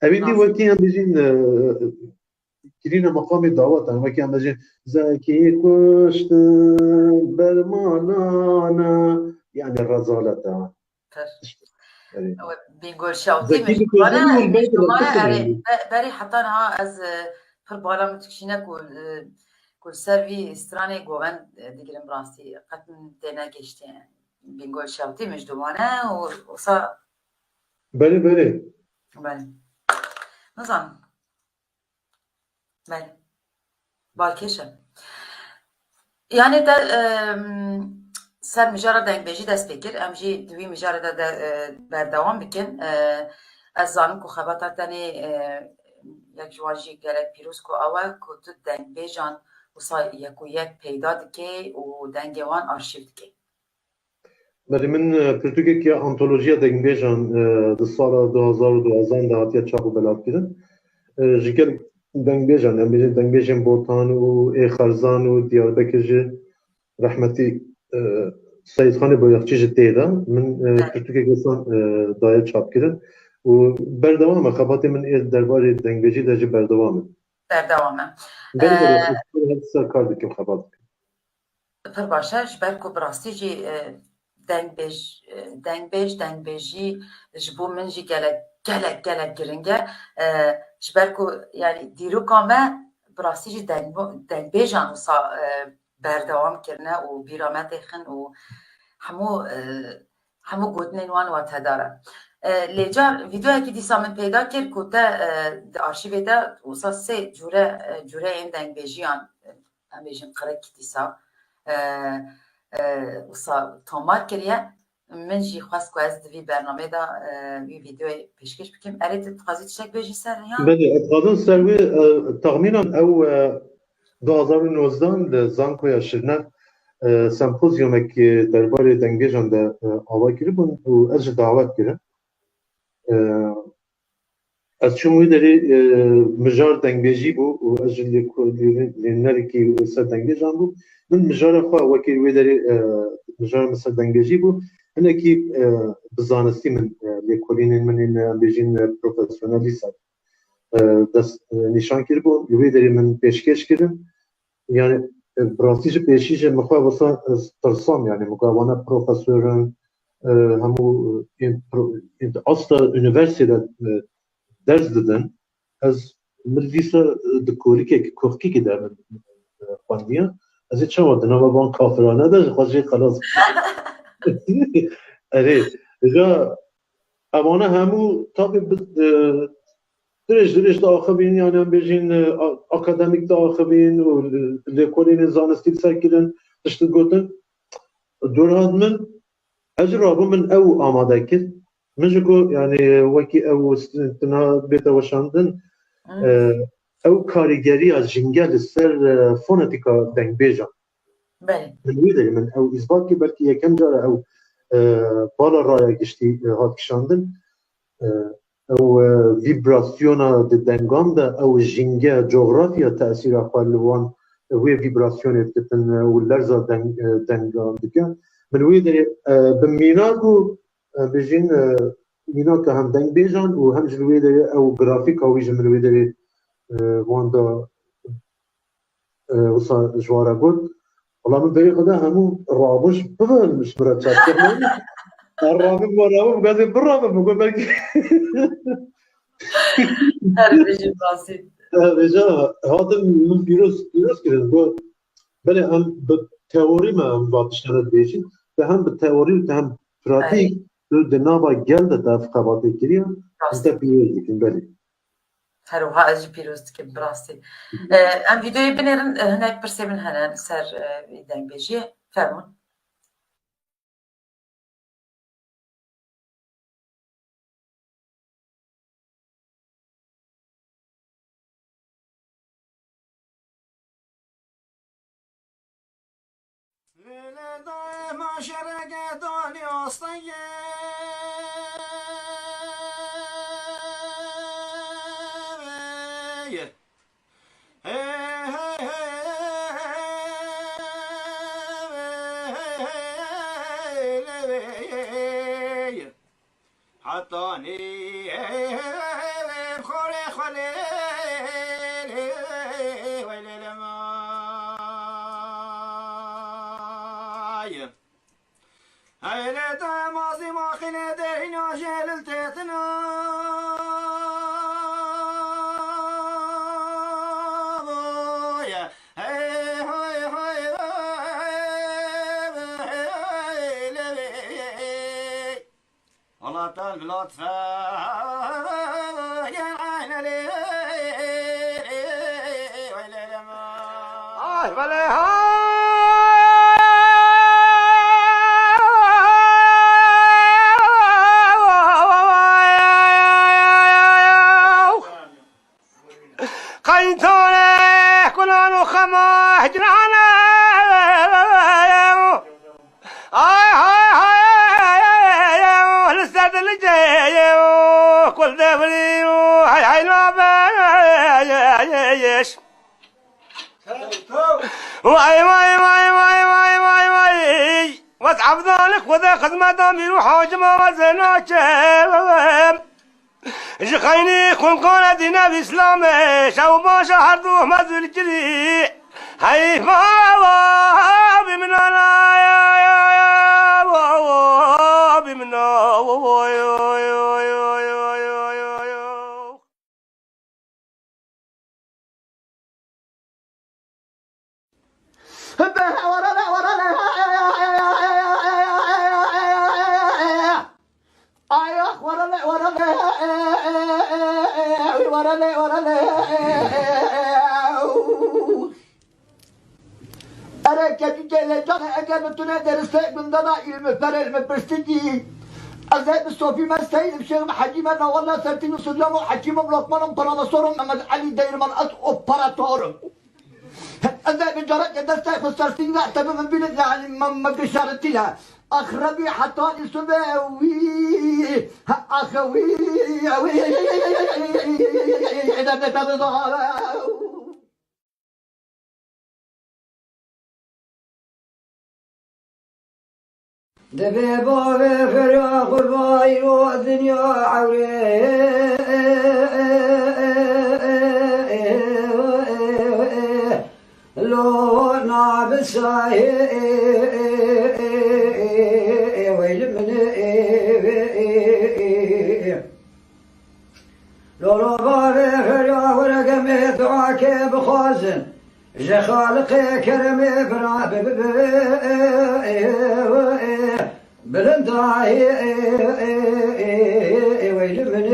أبيدي nasıl وكي هم بيجين كرينا مقام الدعوات أنا وكي هم بيجين زكي كشت برمانانا يعني الرزالة tır. يعني بيقول شوطي زكي مش بكوزين وانا مش والبيت دوما القسم اري يعني بري حتى انا از في البالا متكشينا كل سيرفي استراني جوان ديجرم براسي قتن دينا geçti yani. بيقول شوطي مش دوما وصا بله بله بله نظام بله بالكشة يعني ده سر مجرد دنگ بیجی دست بکر ام جی دوی مجرد ده بردوام بکن از زانم که خبات تنی یک جواجی گرک پیروز که اوه که تو دنگ بیجان و سا یکو یک پیدا دکی و دنگ وان آرشیو دکی بله من پرتوکه که انتولوژیا دنگبیجان ده سال 2012 ده هاتیه چاپ و بلاد کردن جگل دنگبیجان ام بیجن دنگبیجن بوتان و ای خرزان و دیاربکر جی رحمتی سید خان بایخچی جی تیدا من پرتوکه گسان دایه چاپ کردن و بردوامه خباتی من ای درباره دنگبیجی ده جی بردوامه بردوامه بله بله هر سر کار دکیم خبات پر باشه جبر که براستی جی دنگ بیجی جبو من جی gelek giringe جبركو يعني ديرو كامه براستی جی دنگ بیجان وصا بردوام کرنه و بیرامت خن و همو گوتنین وان وات هداره لیجا ویدیو اکی دیسا من پیدا کرد که تا آرشیو ده وصا سه جوره این دنگ بیجیان هم بیجیم قرک دیسا وصا تومار کریه من جی خواست که از دوی برنامه دا وی ویدیو پیشکش بکیم ارید تقاضی تشک بیجی سر یا؟ بله اتقاضن سروی تخمینا او 2019 لزانکویا شرنف سمپوزیومک درباره دنگبیجان ده آوا کری بون و از دعوت کری از چون داری مجار دنگبیجی بو و از لینری که سر دنگبیجان بو من مجار خواه وکی وی داری مجار مثل دنگبیجی بو هنه که بزانستی من لیکولین من این بیجین پروفیسیونالی سر دست نشان کرد بو یوی داری من پیشکش کردم yani براستی پیشیش مخواه واسه ترسام yani مقابانه پروفسورن همو اصلا üniversitede ders didin az ملویسا دکوری که کوخکی که در خواندیم از چه وقت نام بان کافرانه داشت خواهی خلاص اره اجا امانه همو تابی درش داخبین yani هم بیشین akademik داخبین و لکولین زانستی سرکیدن işte گوتن دوران من اجرابو من او آماده کرد من جگو yani وکی او استنا بیت وشاندن او کارگری از جنگل سر فونتیکا دنگ بیجان من ویداری من او اثبات که بلکه یکم جاره او بالا رای گشتی هات کشاندن او ویبراسیونا د دنگان ده او جنگه جغرافیا تأثیر اخوالوان وی ویبراسیونی بکتن و لرزا دنگان دکن من ویداری بمیناکو بجین مینا که هم دنگ بیجان و هم جلوی داری او گرافیک هاوی جملوی داری واندا وصا جوارا بود والله من طريق ده همو رابش بفهم مش مرتب كمان الرابط ورابط قاعد بالرابط بقول لك هر بیجی براسی رجا هذا من فيروس كده بقول بله هم بالتئوری ما هم باتشتغل بيشين فهم بالتئوری و هم براتيك ده نابا جلد ده في قباطي كريم انت براسی فيروس لكن بله هر وها اجی پیروز که براسی ام ویدیوی بنرن هناك برسی من هنن سر ویدنگ بیجی فرمون واي واي واي واي واي واي واي واتعب ذلك وذا خدمة دامير حاجم وزناك جخيني كن قول دينا بإسلام شو ما شهردوه مذل جري هاي ما بمنا بمنا أجابتنا درست من ضلائل مفرل مبرستجي أزاي بالصوفي ما استيل بشيء حجيمنا والله سرتين سلم وحكيم ملقمن برامسورم محمد علي داير من أوبراتور أزاي بجرات دستي خسرتين لا تبي من بين يعني ما قشرتيها أخربي حتى سباوي أخوي إذا نتبضع دبي بابي فريا قرباي والدنيا عوري لو نابساي ويل من لو بابي فريا ورقمي دعاك بخازن جا خالقي كرمي برا بلنداي ويل من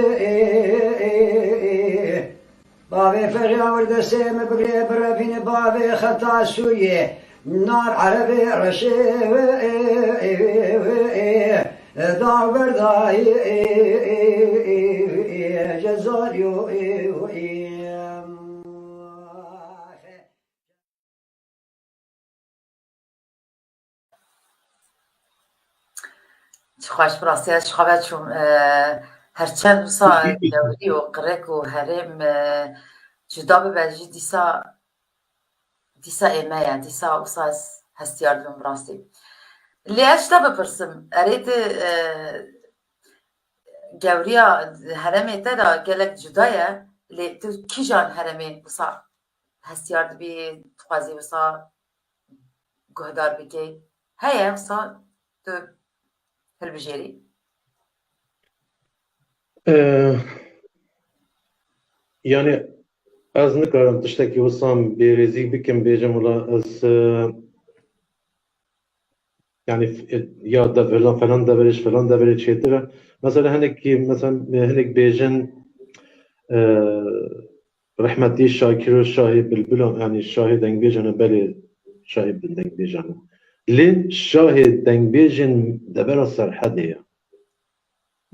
بابي فريا ورد سيم بقري برابين بابي خطا سويه نار عربي رشي دار برداي جزاريو خوش براستی از شخابت شم هرچند وسا دوری و قرق و هرم جدا ببجی دیسا ایمه دیسا وسا هستیار بم براستی لیش دا بپرسم ارید گوریا هرمه تدا گلک جدایه لی تو کی جان هرمه وسا هستیار بی توازی وسا guhdar bike heye wisa tu hilbijêrî Yani ez nikarim tiştekî wisam bêrêzî bikim bêjim wila ez yani ya develan falan deverêj falan deverê çêtir e. Mesela hinekî hinek bêjin rehmetî Şakîr Şahî Bilbilan yani Şahî dengbêjin belê Şahî dengbêjin lê Şahî dengbêjin devera Serhedê ye.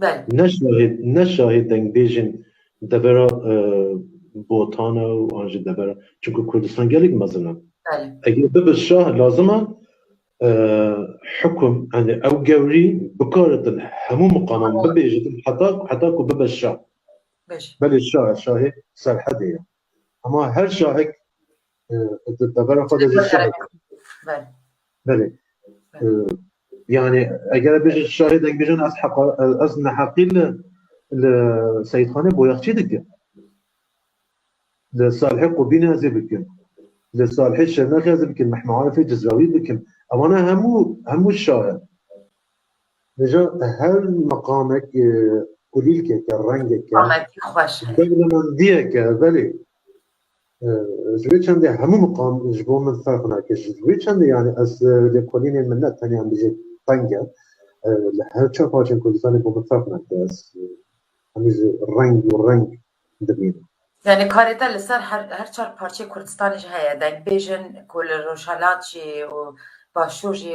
belê Ne Şahî dengbêjin devera Botana û an jî devera çünkü Kurdistan gelek mezin e. belê Eger bibe şah lazim e حكم يعني او جوري بكارة همو مقام ببيجت حتى كو ببا الشاه beş بل الشاه الشاهي سرحدية اما هر شاهك دبر خود از الشاه belê بله يعني اگر بيجي الشاهي دنگ بيجن از نحقي لسيد خانه بويختي دك لصالحي قبين هذي بكم لصالحي الشرناخي هذي بكم محمى عارفي جزراوي بكم اما همو الشاهد نجا هر مقامك قليل كرنجك Ahmetî xweş heye دولمنديك بلي جوي چنده همو مقام جبو من فرق ناكش جوي چنده يعني از لكولين من نت تاني عم بيجي طنجة هر چا پاچن كردستاني بو من فرق ناكش هميز الرنج والرنج دبين yani karête li ser her çar parçeyê Kurdistanê jî heye dengbêjin ku li Rojhilat jî û Başûr jî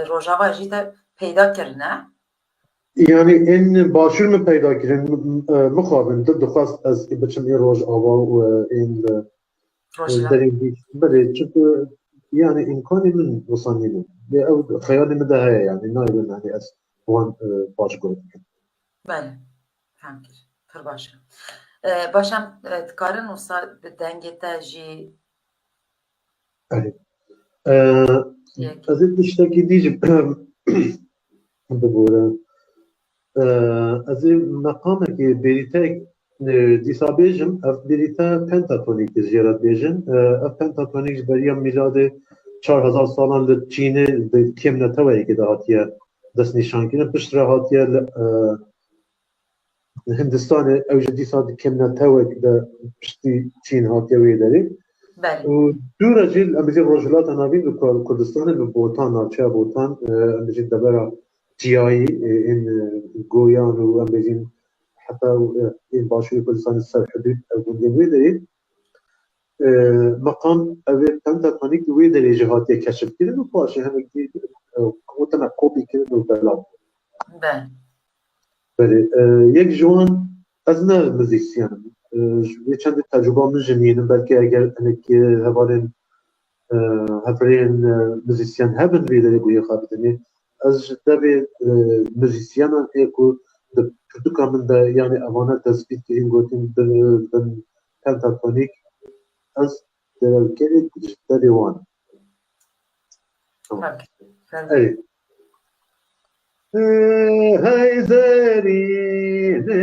Rojava jî de peyda kirine يعني ان باشور من پیدا كرين مخابن ضد خاص از بچم اي روج آوا و ان Rojhilat درين بلي چونكو يعني امكاني من وصاني من او خيالي من ده هي يعني نايل يعني اس وان باش قلت belê hem kir pir baş e başam dikarin wisa bi dengê te jî yek از تشتكي ديجي بقول از مقامك بريتاك ديسا بيجم اف بريتا پنتاتونيك زيارات بيجن اف پنتاتونيك بريا ميلاد 4000 سالان لچينه كم نتوي كده هاتيه دست نشان كده پشتره هاتيه هندستان اوج ديسا كم نتوي كده پشتي چين هاتيه ويداري belê و دو رجل امجي رجلات نابين كردستان بوتان ناچه بوتان امجي دبرا جياي ان گويان و امجي حتى ان باشوي كردستان السر حدود او ويداري مقام اوه پنتاتونيك ويداري جهاتي كشف كده و باشي هم كي وتنا كوبي كده و بلا belê بله یک جوان از نه موزیسین یه چند تجربه من جنینم بلکه اگر انک هوارن هفرین موزیسین هبن ویداری بوی خواهدنی از دبی موزیسین ایکو پرتوکا من ده یعنی اوانه تثبیت کریم گوتیم بن پنتاتونیک از درالکلی جداری وان hem kir Evet. Hey zerine,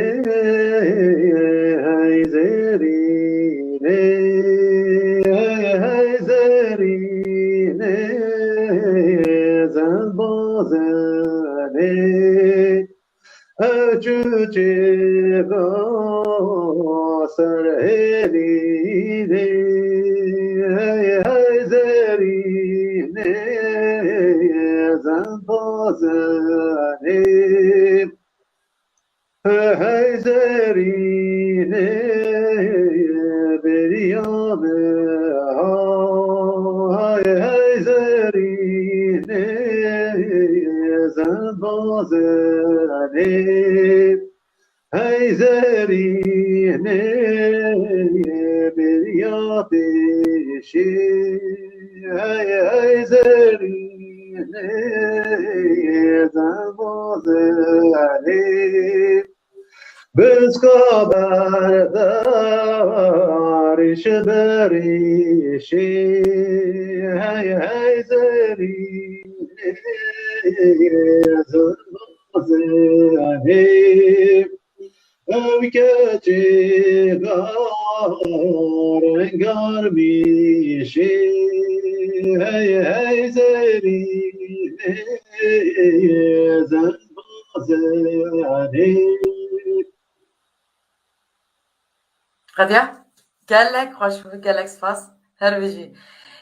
hey zerine, hey zerine, zenbazene, öcücega serheline, hey zerine, zenbazene, hey zerine, beriyame, hey zerine, zenbazene, hey zerine, beriyame, hey zerine, zenbazene, بسكابردارش بريشي هاي زري زرزاني اوكتي غارنگار میشی هاي زري قديا قال لك خوش بك قال لك سباس هربجي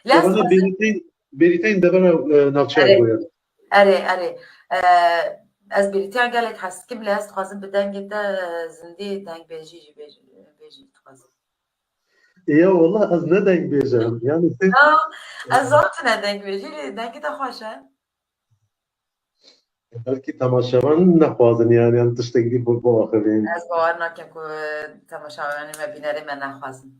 لا دبنا بریتین دبنا نافچه اره بوید. اره از بریتیا قال لك حس كم لاست خازن بدنگ تا زندي دنگ بيجي تخازن یا والله از ندنگ بیجم یعنی از زارتنا دنگ بيجي دنگ تا خوشه بلکی تماشاوان نخوازن yani هم تشتگی بود با آخرین. از باور نکم که تماشاوانی ما بینره من نخوازن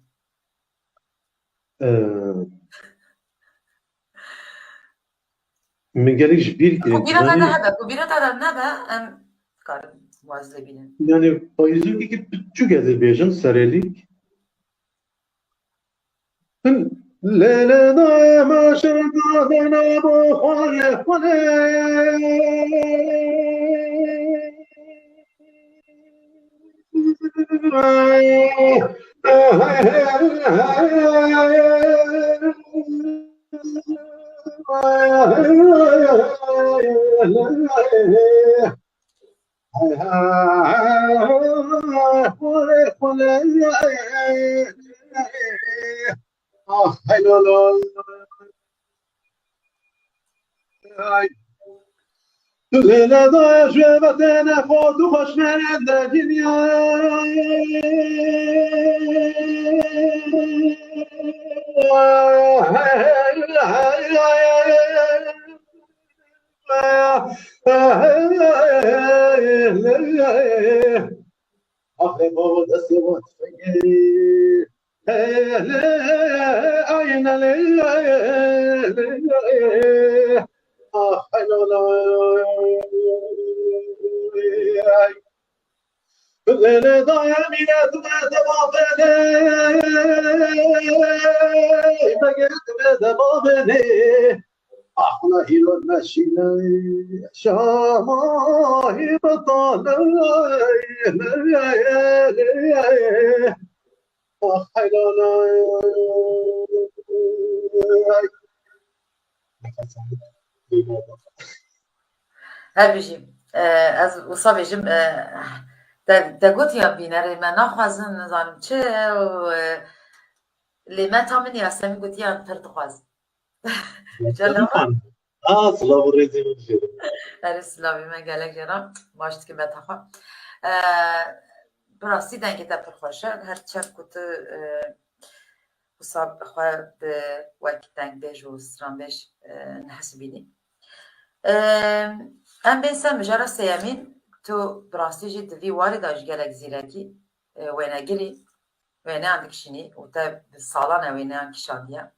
من گلیش بیر كبيرة هذا هذا كبيرة هذا نبا ام كار واز بینن yani payızı ki küçük edil بیجم سرلیک. Lele daima şırdadına bu hale Ah, helal. Lele dair şevetine kodu hoş merende dünya. Ah, baba da sevat fengeri. Aynen ah helal Lele daimine devamene Begetme devamene Ahla hilal meşine Şamahi batale Ah helal هربجي از وصا بيجم دا قلت يا بيناري ما نخوازن نظام چه اللي ما تامن يا سامي قلت يا فرد خواز جلوه سلام ريزي من جيرم هر سلامی من گلک جرام باشت که بتخوا براستی دنگی دا پرخوشه هر چند کت وصا بخواه به وکی دنگ بیج و سران بیج نحس بینی ام بینسان مجارة سيامين تو براستی جي دوی واری داش گلک زیرکی وینا گری وینا عندك شنی و تا سالانه وینا عندك شادیه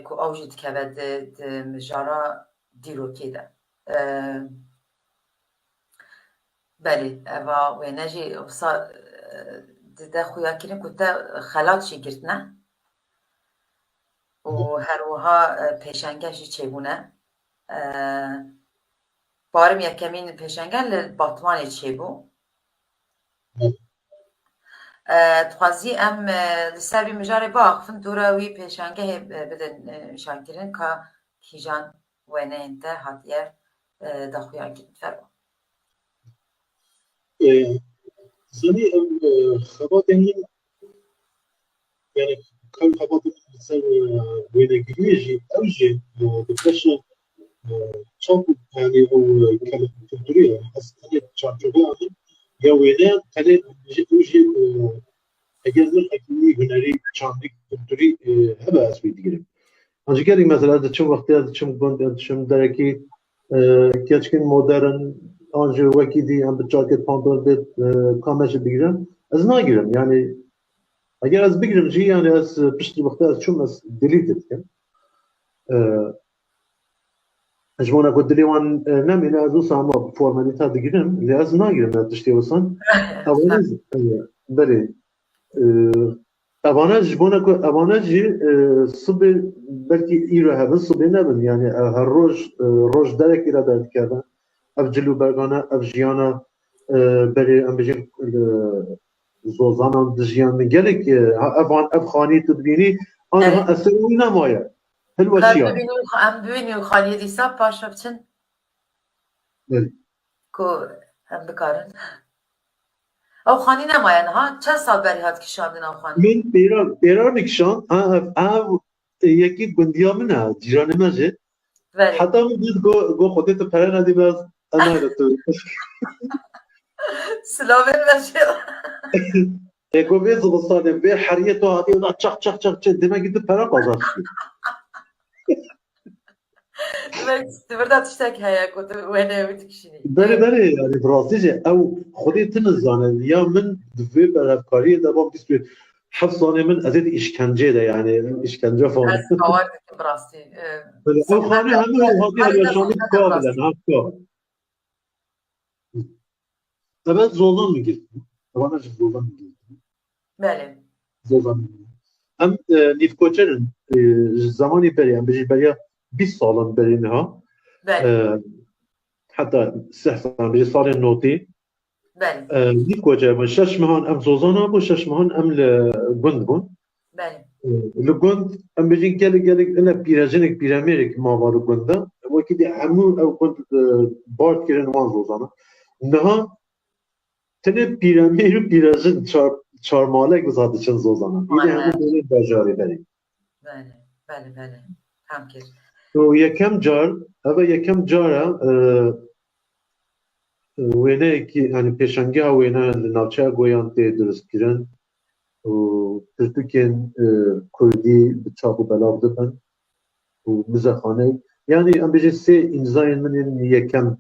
کو اوجد كبد مجارة دیروکی ده بله و وینجی وصا ده خویا کریم که تا خلات شی گرتنه و هر وها پیشنگشی چگونه بارم یکمین پیشنگل باتوان چی بو تخوازی ام لسر مجاری باقفن دوراوی پیشنگه بدن شانکرین که کیجان وینه انته هاتیه دخویان کرد فرما زنی خبات این يعني كل خبط مثلا وين يجي اوجه بفشل شوف يعني هو كلام تدريه بس تاني تشارجوها يا وين تاني وجه اگر الحكيمي هنري شاندك تدري هبه اسمي ديرم انجي كاري مثلا شو وقت شو كنت شو دركي كيتشكن مودرن انجي وكي دي ام بجاكيت بانتون بيت كامش بيجرم از ناگیرم يعني اگر از بگیرم چی یعنی از پشت وقت از چون از دیلیت کردم اجمانا قلت لي وان نمی از اوسا اما فرمالیتا بگیرم لی از نگیرم از تشتی وسان اوانج بله اوانج صبح بلکی ایرو هبه صبح نبن یعنی هر روز درک ایرا درد کردن اف جلو برگانه اف جیانا بله ام بجیم زوزانان دژیان من گلک افغان افغانی تدبینی آنها اثری نماید هلوشيان ام ببینیم خانیه دیسا پاشا بچن بله. کو هم بکارن او خانی نماین ها چند سال بری هات کشاندن او خانی من بیرار نکشان یکی گندیا منه جیران مجه بله حتی من دید گو خودت پره ندی باز انا تو سلامت بشه گو به زبستانم به حریه تو هاتی و چخ چخ چخ چخ demek gidip para kazanmıştı. demek burada tiştek haya kutu ve ne bitkişini Beri yani Fransızca ev خودی تنزانه یا من دوی برافکاری دبام بیست به 7 سال من ازت işkence de yani işkence falan. از باور دکتر براستی او خانه همه هاتی هلوشانی کابلن hakka. Evet zorlan mı girdin? Bana zorlan mı girdin? بله Zorlan mı girdin? Hem Nifkoçer'in zamanı beri yani bir beri 20 salın beri ne ha? بله حتى سحصان بيجي صار النوتي بله ديك وجه من شش مهان ام زوزانا بو شش مهان ام لغند بون بله لغند ام بيجي قال انا بيراجينك بيراميرك ما بارو غندا وكيد عمو او كنت بارت كيرن وان زوزانا نها تنه بيرامير بيراجين چار مالك بزاده چن زوزانا يدي همو بيري بجاري بري بله بله بله هم که و یکم جار اوه یکم جاره وینه کی hani peşange wene navçe goyan te درست kirin و Türkiye'nin Kurdi bıçağı belav dibin و mizahane yani em bêje sê imzayên min ên yekem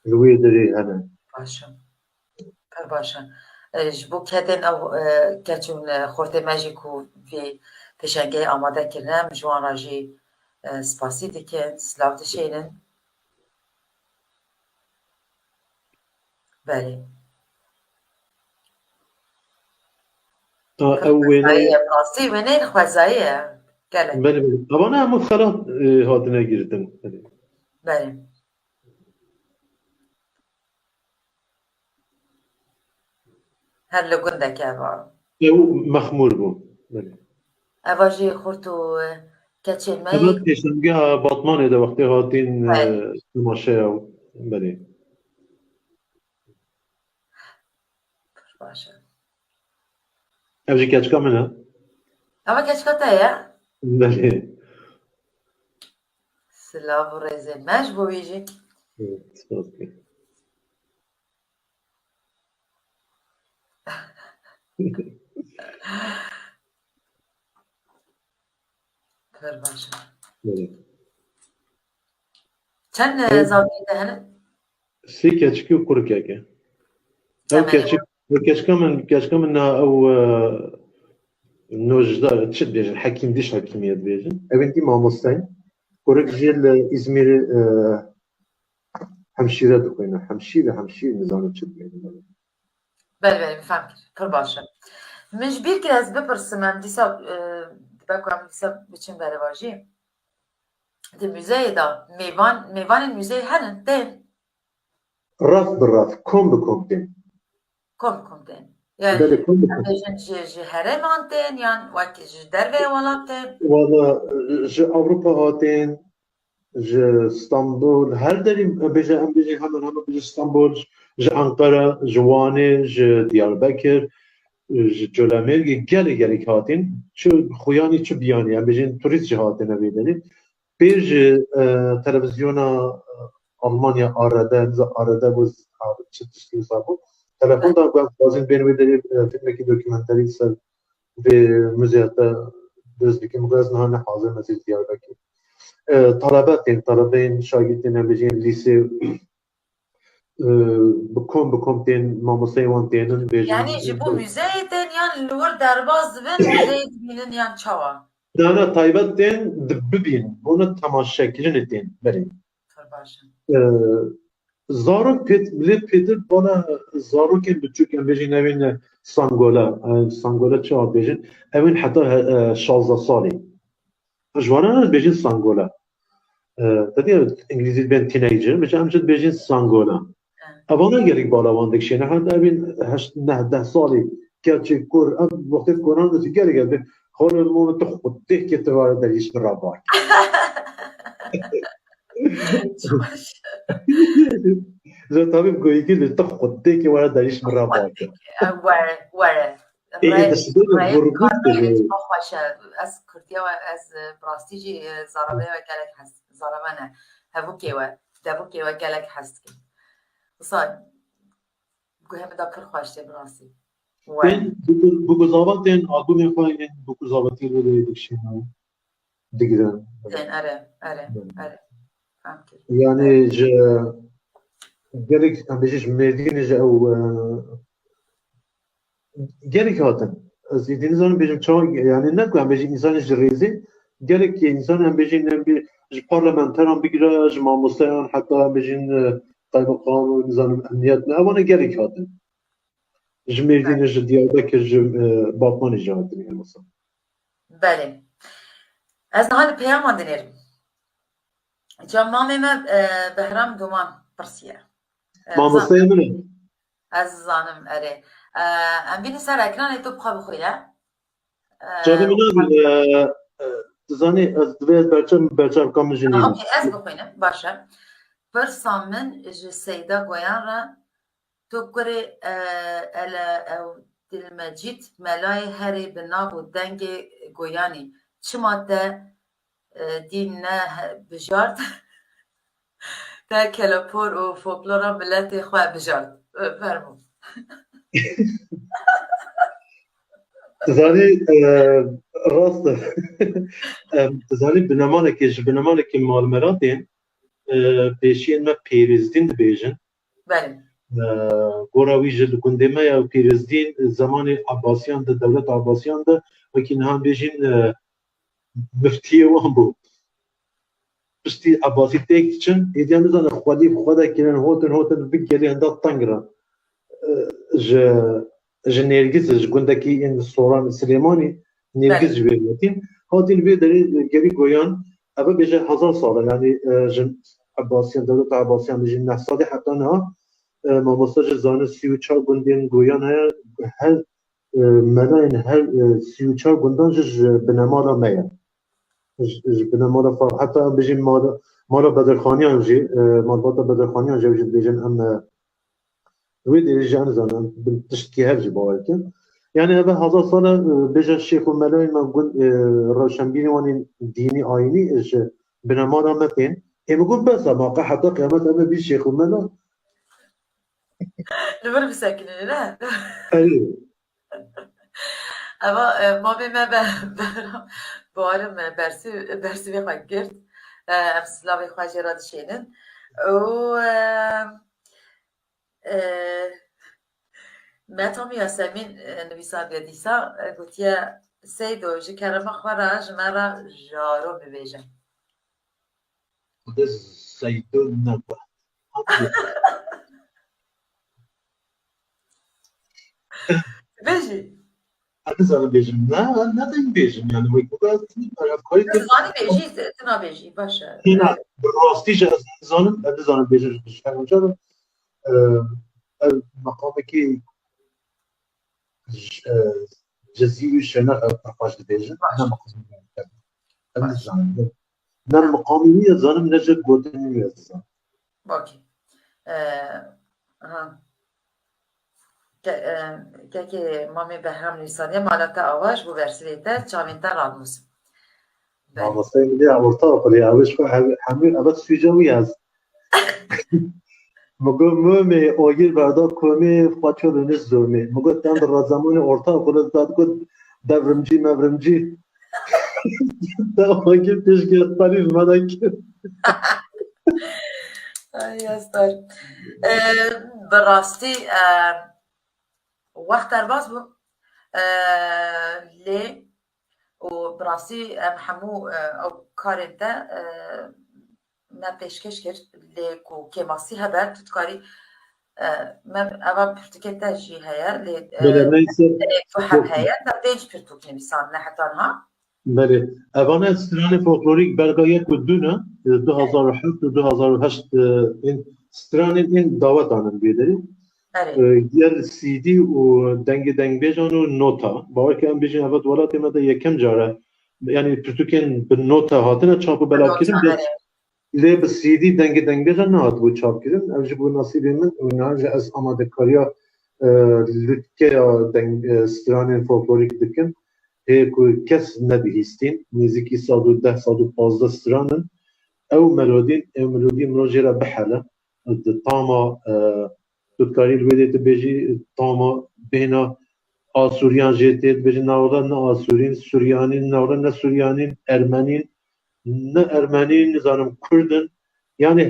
li wê derê hene باشه پر باشه ji bo kedên ew keçûn xortê me jî ku vê pêşengehê amade kirine em ji wan re jî spasî dikin silav dişênin belê ew wêne rastî wêneyê xwezayî ye gelek belê evane hemû xelat hatine girtin belê her li gundekê eva ew mexmûr bû belê eva jî xurt û keçên me evet peşangeha Batmanê de wextê hatin temaşeya belê باشه ev jî keçika min e eva keçika te ye belê silav û rêzên me ji bo wî jî spas dikim. پر باشه Belê. çend zaviyê te hene Sê keçikî û kurikeke. Ew keçika min na ew nojdar çi dibêjin hekîm dîş hekîmiyê dibêjin. Ew ên dî mamosteyîn. Kurik jî li İzmîrê hemşîre dixwîne. Hemşîr nizanim çi dibêjin. بله بله میفهم پر باشه منش bir kez bipirsim em dîsa dibeku em dîsa biçin berevajî di müzeyê da mêvanên müzeyê henin tên Raf bi raf, kom bi kom tên. kom tên yani Belê kom bi em kom. bêjin ji herêman tên yan wekî ji derveyê welat tên Wala ji Avrupa hatên ji Stanbul her derî bêje em bêjin hemen ji Stanbul ji Ankara ji Wanê ji Diyarbekir ji Colemêrgê gelek hatin çi xuyanî çi biyanî em bêjin turîst jî hatine vê derê pêr ji televizyona Almanya ARD bû çi tiştî sabû telefon da xwazin bên wê derê filmekî dokümenterî ser vê müzeya te dest dikim xwez niha nehazir mesîl Diyarbekir talebeyên şagirtên em bêjin lîsê bi kom tên mamosteyên wan tênin bêjin yani ji bo müzeyê tên yan li wir derbas dibin müzeyê dibînin yan çawa Dana taybet tên bibîn hûn temaşekirinê tên berê پر باشه zarok bilê pêdir bana zarokên biçûk em bêjin evên sangola çi hat bêjin evên heta 16 salî ji wanan bêjin sangola Tedî İngilîzî bên teenager bêje em jî bêjin sangola evana gelek balawan dikişîne heta evên 9-10 salî keçê kur em wextê koran dicî gelek xwe min te xwe tê ketî were derî ji rabak زه طبيب گویی لتخ که وارا داریش مرا باکه وره ای دستور برگوت کارنایت ما خوشه از کردیا و از براستی جی زاربه و گلک هست زاربه نه هفوکی و دفوکی و گلک هست که بسا گوهم دا کر خوشته براستی بگو زابط این آلبوم خواه این بگو زابطی رو دیگشیم دیگرن اره يعني جالك عم بيجيش مدينة جا أو جالك هاتن زيدين إنسان بيجي مشان يعني نقول عم بيجي إنسان جريزي جالك إنسان عم بيجي نبي برلمانتر عم بيجرا جماعة مسلمين حتى عم بيجي طيب قانون نظام أمنيات أنا جالك هاتن جمدين جديدك باطمان جهاتن يعني مثلا بله از حال پیام دنير جمامي ما بهرام دومان برسيه ما مسلمين از زانم اره ام بینی سر اکران تو بخواه بخویه جالب اینا زانی از دویت برچه کام جنینه اوکی از بخوینم باشه برسا من جسیده گویان را تو بگوری او دلمجید ملای هری بناب و دنگ گویانی چه ماده دین نه بجارد در کلاپور و فولکلور ملت خواه بجارد فرمون زانی راست زانی بنامانه که مالمراتین پیشین ما پیرزدین بیجن بله گوراوی جل گندمه یا پیرزدین زمان عباسیان ده دولت عباسیان ده وکی نهان بیجین مفتیه وان بود پشتی عباسی تیک چن ایدیان بزن خوالی خواده کنن هوتن بگیری انداد تنگران ج نرگس ج گندکی این سوران سلیمانی نرگس جویلتین هاتین به داری گری گویان اول بیشه 1000 ساله یعنی ج عباسیان دولت عباسیان بیشه 9 ساله حتی نه ما مستاج زان 34 گندین گویان هر ملاین هر 34 گندان ج بنمالا میه بنمالا حتی بیشه مالا بدرخانیان جی مالبات بدرخانیان جی بیشن ام ويد رجعنا زمان بتشتكي هرجي بواكن يعني هذا 1000 سنة بيجا الشيخ الملاين ما نقول روشنبيني واني ديني آيني إيش بنمارا متين هم يقول بس ما حتى قيامت أما بيش الشيخ الملا نمر بساكنين لا أيوه اما ما بما بارم برسی بخواه گرد امسلا بخواه جراد شینن و متام یاسمین نویسان بیدیسا گوتیه سیدو جی کرم خواه جمرا جارو ببیجم ده سيدو نبا بيجي أنا زمان بيجم لا دين بيجم يعني ويكوكا زاني بيجي تنا بيجي باشا هنا بالراستيش زانم بيجم شكرا مقامك جزيرة شنا أفاش دبيجن أنا مقام أنا زانم أنا مقامي زانم نجد قدني زانم باكي ها که مامی بهرام نیسانیه مالتا آواش بو برسلیته چاوینتر آلموس والله سيدي أورطا قلي أوش حمي أبد سويجوي هز مگو مومی آگیر بردا کومی فاچو دنیش زومی مگو تند رازمون ارتا خودت داد کد مورمجی تا آگیر پیش گرفتاری مدن کرد یاستار براستی وقت درباز بو لی و براستی همو او کارنده ما پیشکش کرد لیکو که ماسی هبر تکاری من اول پرتکت جی هیا لی تو هم هیا تا پنج پرتوک نمیسان نه حتی ها بله اوان استران فولکلوریک برگایت بدونه 2007 و 2008 این استران این دعوت آنم بیداری گر سی دی و دنگ بیجان و نوتا باور که هم بیجن اول ولات مده یکم جاره yani Türkiye'nin bir nota hatına çapı belav kirin لی به سیدی دنگ بیجن نهاد بود چاپ کردن اوج بود نصیب من و نهار از آماده کاریا لطکه یا دنگ ستران فولکلوریک دکن که کس نبیستین نزدیکی 110-115 سترانن او ملودی مروجه بحاله تاما دکاری الویدت بیجی تاما بینا آسوریان جیتید بیجی نورا نه آسورین سوریانین نورا نه سوریانین ارمنین نه ارمنی نظام کردن یعنی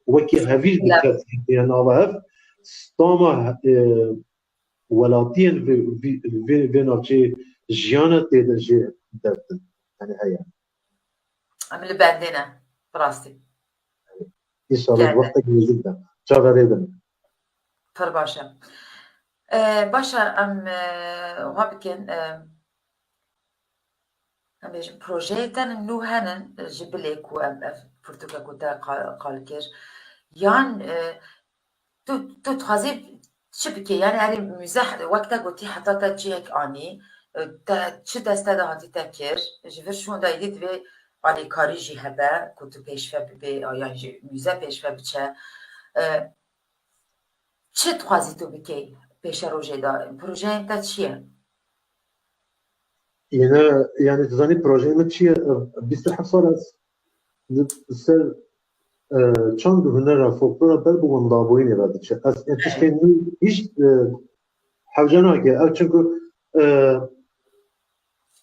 وکی هویج بکرد یعنی آوه ستاما ولاتین و نافچه جیانت دیده جی دردن یعنی هیا عمل بندینه براستی انشاءالله وقتا گیزید دم چاوره دم پر باشه باشه ام ها بکن ام بیشم پروژه تن نو هنن جبلی کو ام پرتوکا کو تا قال کر یان تو تخازی چی بکی یعنی هری مزح وقتا گوتی حتی تا چیک آنی تا چی دسته ده هاتی تکر جور شون دایدید و آلی کاری جی هبه کو تو پیشفه بی یعنی مزه پیشفه بچه چی تخازی تو بکی پیش روژه دا پروژه تا چیه؟ yani tuzani projeyme çiye 27 sal az ser çand hunera folklora bel bu onda boyun evadi çe az entişkeni hiç havcana ki çünkü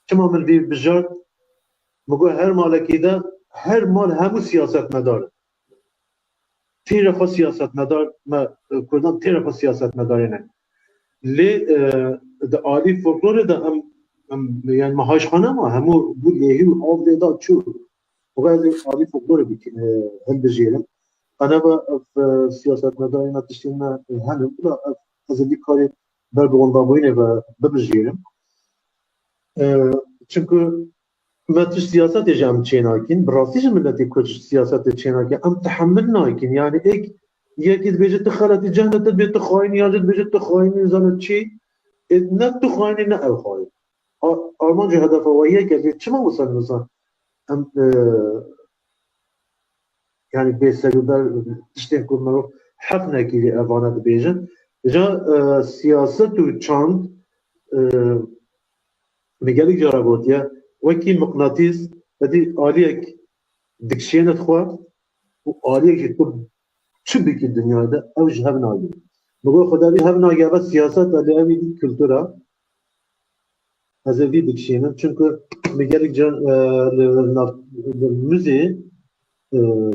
tamamı bir bijar bu her malakide her mal hemu siyaset medar tirafa siyaset medar ma kurdan tirafa siyaset medarine li de ali folklora da yani maaşxana ama hemu bu lehi avde da çu o kadar ali folklor bir hem bejelim ana ve siyaset medarına tişine hem bu azali kari bergonda boyune ve bejelim çünkü metiş siyaset ecem çenakin brasiş milleti koç siyaset çenakin am tahammül nakin yani ek yekid bejet khalat cennet bet khain yazet bejet khain zanet çi ne tu khain ne ev khain Almanca hedefe vahiyye geldi. Çima olsan mesela yani beselüber işte kurmalı hak nekili evanet bejin. Ja siyaset u çand megelik jarabotiye veki mıknatıs dedi aliyek dikşenet xwa u aliyek tu çubiki dünyada evj hevnagi. Bu kadar bir hevnagi ve siyaset alevi kültüra Hazırlığı dikişinin çünkü megelik müziği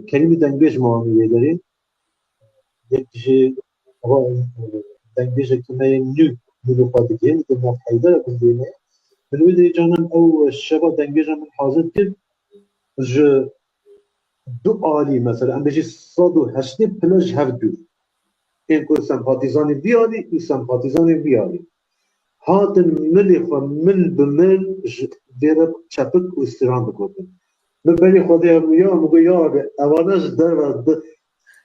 kelime dengej muameleleri yekişi dengej kemeye nü mülufadikin kemeye haydar bildiğine bilmedi canım o şaba dengej من hazır ki du ali mesela ambeji sadu haşti plaj havdu en ko sempatizani bir ali sempatizani bir ali هاتن ملي خمل بمل ديرب شابك واستران بكوتن مبالي خدي يا مغيا اواناج در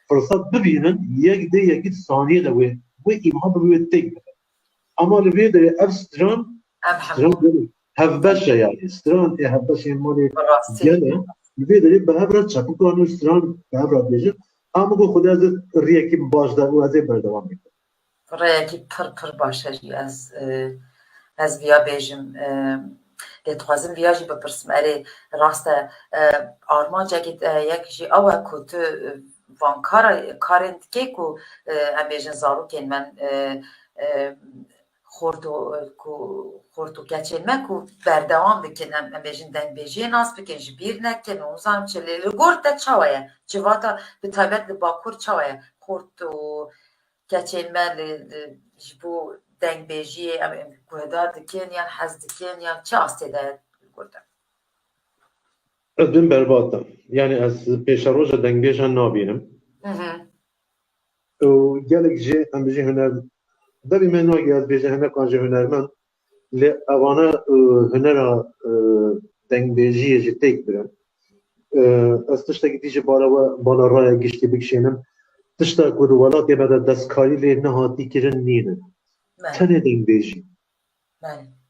فرصات ببينن يجدي يجد ثانيه لوي وإيمان بيتك اما اللي بيدر افستران هف باشا يعني استران هف باشا مالي جانا بيدر بهبرت شابك وانو استران بهبرت بيجي اما خو خدي از ريكي باش در و از بردوام میکنه رأيكي پر باشه از ویا بیجم لتوازم ویاجی بپرسم اری راسته آرمان جاگید یکیشی اوه که تو وان کارند که ام بیجن زارو کن من خورتو کچین من که بردوام بکنم ام بیجن دنگ بیجی ناس بکن جبیر نکن اوزانم چه لیلو گرد ده چاویه جواتا به طبیعت باکور چاویه خورتو کچین من جبو دنگ بیجی ام گوهدار دکن یا حز دکن یا چه آسته ده گردم Dün berbatım. Yani az peşaroja deng بیجن نابینم. و gelek ji em biji huner devî me nagê ez bêje hinekan ji hunermend lê evane hunera dengbêjiyê jî têk birin. Ez tiştekî dî ji bala raya giştî bikişînim. Tiştek ku di welatê me de destkarî lê nehatî kirin nînin. Tenê dengbêjî.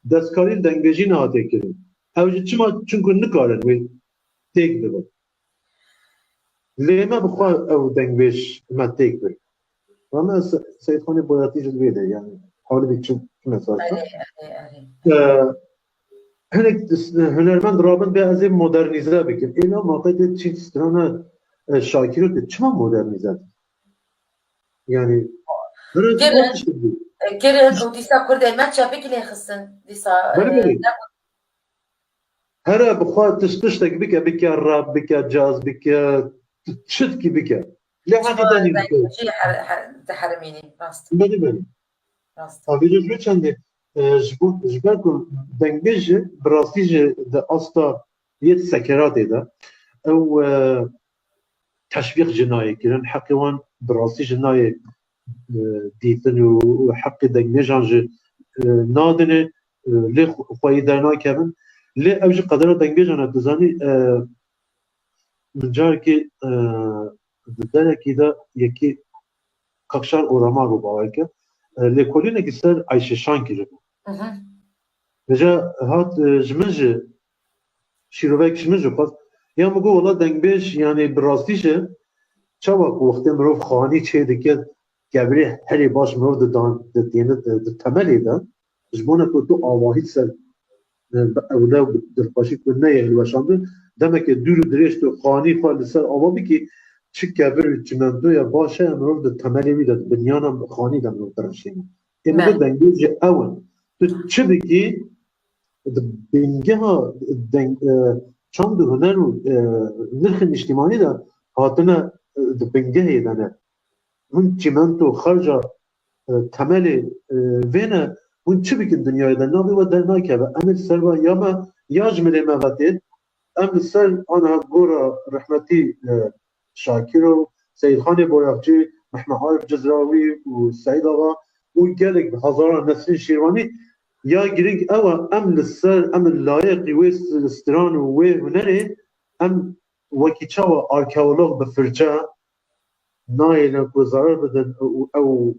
Destkarî dengbêjî nehatê kirin. او جی چما چونکو نکارن وی تیک ببن لیما بخوا او دنگ بیش ما تیک ببن وانا سید خانی بایاتی جد بیده yani حالی بی چون مثلا هنك هنرمند رابط به از مدرنیزه بکن اینا موقع چی استرانه شاکر رو چما مدرنیزه yani هر وقتش بود كرهن وديسا كرد ما تشافيك اللي يخصن ديسا بله هر بخواد تشتك بك راب بك جاز بك تشتكي بك لا حاجه ثانيه شيء تحرميني راست بله راست abi de çende jberku dengej brastij de asta yet sekerat eda ew teşvik cinaye kirin hakiwan brastij cinaye dîtin û heqî dengejan ji nadine lê xwayî dernakevin lê ew ji qedera dengejan e dizanî min carekê di derekî de yekî kakşar orama bû bawerke lêkolînekî ser Ayşeşan kiribû Veja hat ji min ji şîrovek ji min ji xwast ya min got wela dengbêj yani bi rastî ji çawa ku wextê mirov xanî çê dike kevirê herê baş mirov ditêne di temelê de ji bo ne ku tu avahî ser ewle dilxweşî ku neyê hilweşandin demekê dûr û dirêj tu xanî xwe li ser ava bikî çi kevir û çimentoya baş e mirov di temelê wî de binyana xanî de mirov direşîne ê min got dengbêj ji ew in tu çi bikî بینگها چند هنر و نرخ اجتماعی دا هاتنه بینگه دانه من چیمنتو خرجا تمل وینه من چی بکن دنیای دا نابی و در ناکه و امل سر و یا ما یاج ملی مواتید امل سر آنها گورا رحمتی شاکر و سید خان بویاقچی محمد عارف جزراوی و سعید آقا و گلک هزاران نسل شیروانی یا گرینگ او ام لسر ام لایقی وی استران و وی هنره ام وکی چاوا آرکاولوگ بفرچه نایل گزارر بدن او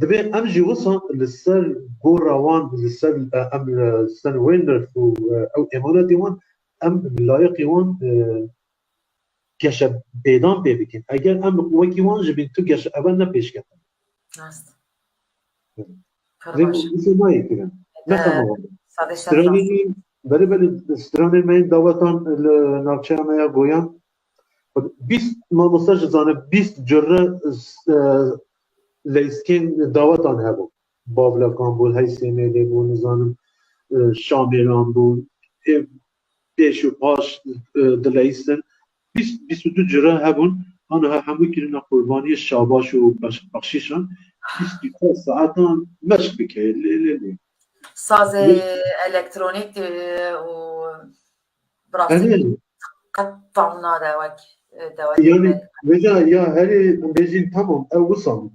دبی ام جی وصل لسر گوروان لسر ام لسر وینر او امانتی وان ام لایقی وان گشه بیدان پی بکن اگر ام وکی وان جبین تو گشه اول نپیش کن Müslüman kirin. Ne tamam. Stranî berê stranê me dawatan li navçeya me ya goyan 20 mamosta ji zane 20 cure leyskên dawatan hebû. Bavlekan bû, Heysêmêlê bû, nizanim Şamêlan bû, pêş û paş dileyîstin 22 cure hebûn aniha hemû kirina qurbaniyê şabaş û bexşîşan 24 ساعتان مشق بکه لیلی ساز الکترونیک و براستی قطعنا دواك yani veja ya heri bezin tamam evsam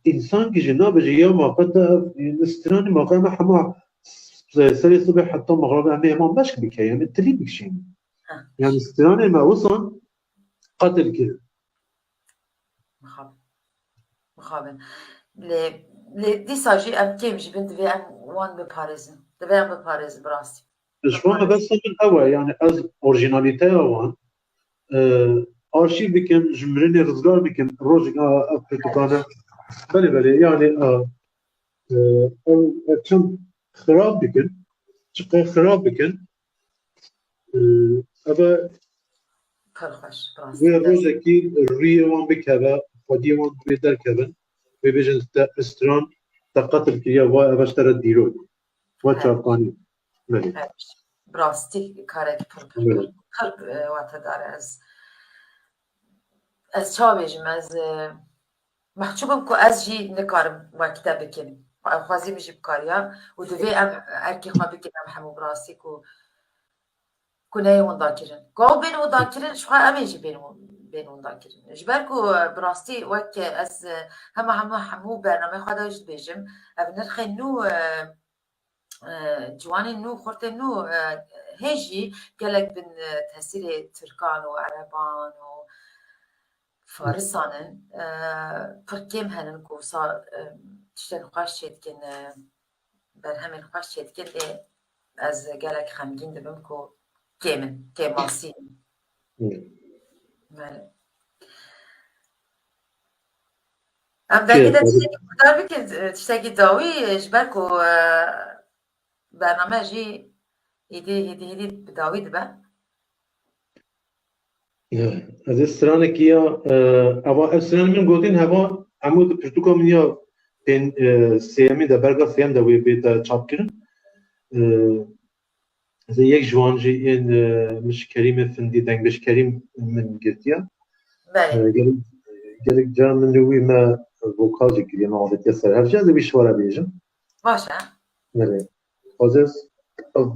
insan ki cenabı ya maqata istran maqama hama seri sabah hatta maghrib ama مشق بكه يعني تريد شيء يعني استران ما وصل قتل كده مخابن ل دي ساجي ام كيم جبن دبي ام وان بباريزن دبي ام بباريز براستي شلون بس من اول يعني از اورجيناليتي وان ارشيف بكن جمرني رزقار بكن روج ابتكانه بلي يعني كم خراب بكن شقه خراب بكن ابا خرخش براستي روجكي ريوان بكبا وديوان بدر كبن ببيجن استران تقتل كيا واشترى ديرود وشافاني ملي براستي كارك خرب واتدار از چاویجم از محجوبم کو از جی نکارم وقتا بکن خوازی میشه بکاریا و دوی ام ارکی خواه بکنم همو براستی کنه اون داکرن گاو بین اون داکرن شو امیجی بین اون داکرن جبر کو براستی وقت از همو برنامه خدایش بیجم ابنر خنو جوانی نو خورت نو هجی گلک بن تاثیر ترکان و عربان و فارسانن پرکیم هنن کو سا تشتن خوش شد کن بر همین خوش شد کن از گلک خمگین دبم که ماسی بله ام دقیقه تشتاقی داوی اجبر کو برنامه جی هیدی داوی دبه از استرانه کیا اوا استران من گودین هوا عمود پرتوکا منیا بین سیمی ده برگا سیم ده وی بیت چاپ کرن از یک جوانجی این مش کریم فندی دنگ بش کریم من گرتیا بله گرک جان من روی ما وکال جگری ما عادت یسر هر جا دوی شوارا بیجم باشه نره خازز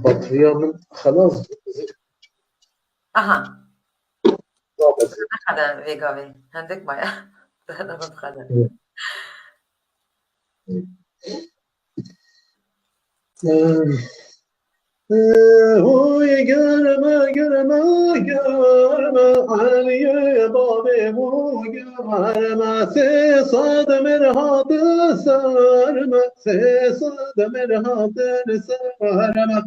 بطریا من خلاص aha نخدا ویگاوی هندک مایا ده خدا Oy görme görme görme Aliye babe mu görme Sesad merhadı sarma Sesad merhadı sarma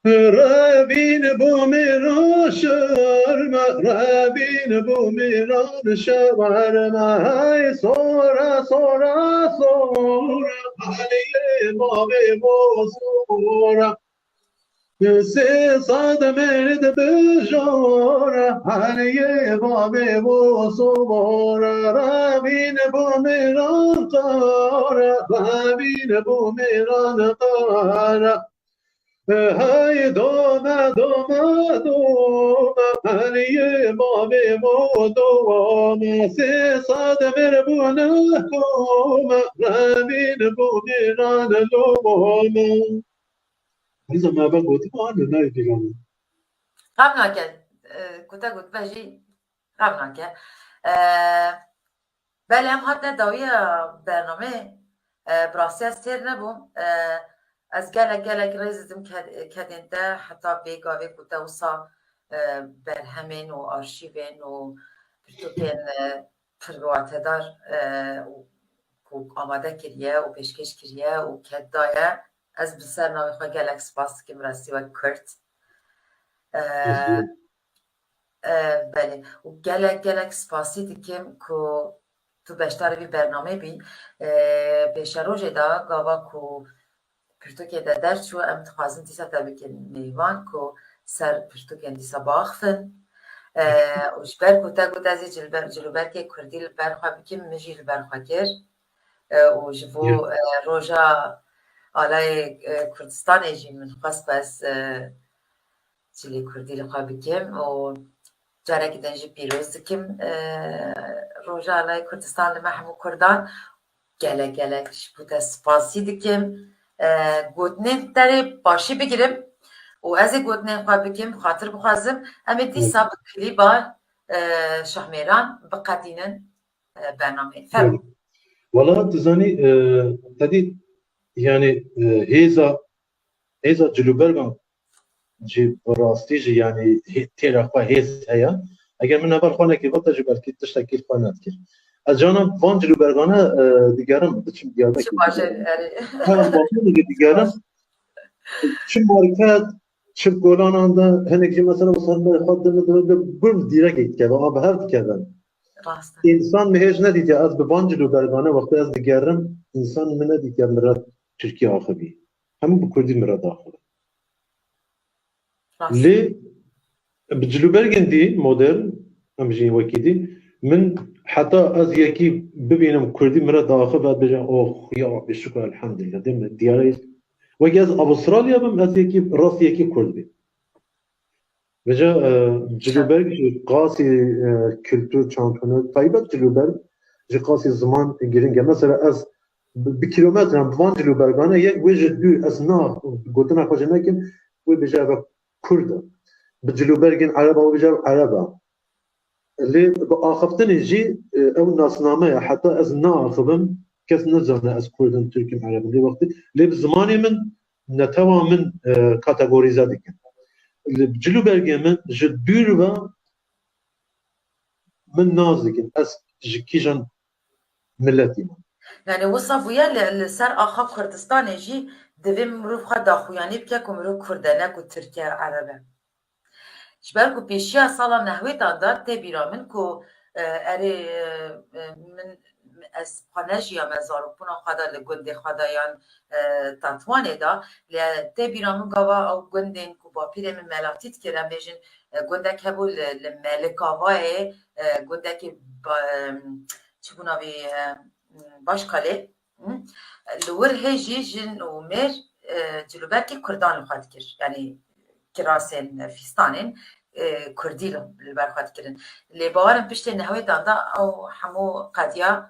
Rabin bu miran şarma Rabin bu miran şarma Hay sonra sonra sonra Aliye babe mu sonra Se sad merد بجارا علیه بابه و صبارا ربین بو میران قارا ربین بو میران قارا های دوما دوما دوما علیه بابه و دوما سه صد مربون کوما ربین بو میران دوما Bizim haber gördük anne ne diyeceğim? قبل که کتا گفت بجی قبل که بله هم حتی داوی برنامه براسی از تیر نبوم از گلک ریزدم کدینده حتی بیگاوی کتا وصا برهمین و آرشیوین و پرتوکین پرگواته دار آماده کریه و پیشکش کریه و کدایه از بسر ناوی خواه گلک سپاس کم راستی و کرد بله و گلک سپاسی دیکم که تو بشتر بی برنامه بی پیش روژ دا گاوا که پرتو که دا درد شو ام تخوازم دیسا تا بکن میوان که سر پرتو که دیسا باخفن و جبر که تا گود ازی جلوبر که کردی لبر خواه بکم مجی لبر خواه کر و جبو روژا آلای کردستان ایجی من خواست بس چلی کردی لخواه بکم و جاره که دنجی پیروز دکم روژا آلای کردستان لما همو کردان گلک بوده سپاسی دکم گودنین داره باشی بگیرم و از گودنین خواه بکم خاطر بخوازم اما دیسا بکلیبا شحمیران بقدینن برنامه فرم والله تزانی تدید yani heza cülübergan ji rastî jî yani têra xwe hêz heye eger min heval xwe nekir vata ji belkî tiştekî xwe nedikir ez canan van cülübergane digerim biçim diyabekî digerim çi market çi golanan da hinek jî mesela salmay xwe dimidin bir direk dikeve ama bi hev dikevin insan mihêj nedîtiye ez bi van cülübergane wextê ez digerim insan min nedîtiye mirat Türkiye axibî hemû bi Kurdî mirat daxile lê bi cilûbergên dî modern em jî wekî dî min heta ez yekî bibînim Kurdî mirat daxibe bêje oh ya şükür elhemdülillah değil mi diyarê wekî ez Avustralya bim ez yekî rast yekî Kurd bî bêje cilûberg ji qasî kültûr çantûne taybet cilûberg ji qasî ziman giring e mesela ez bir kilometre van cilûbergane yek wê ji dû ez na gotina xwe jî nekim wê bêje ev Kurd e bi cilûbergên Ereba wê bêje ev Ereb e lê bi axiftinê jî ew nasname ye heta ez naaxivim kes nizane ez Kurdim Türkîm Erebim lê wextî lê bi zimanê min netewa min kategorîze dikin li cilûbergê min ji dûr ve min naz dikin ez ji kîjan milletî me يعني وصف ويا لسر أخا كردستان يجي دوی مروف خوا داخویانی بکه که مروف کردنه که ترکیه عربه جبر که پیشی سالا نحوی دادا تی بیرا من که اره من از پانش یا مزارو پونا خدا لگنده خدایان تطوانه دا تی بیرا من گوا او گندین که با پیر من ملاتیت کرم بیشن گنده که بول ملکاوه گنده که چگونه بی باش کاله لور هجی جن و مر جلوبر که کردان لخواد کر یعنی کراسین فیستانین کردی لبرخواد کردن لبارم پشت نهوی داندا او همو قدیا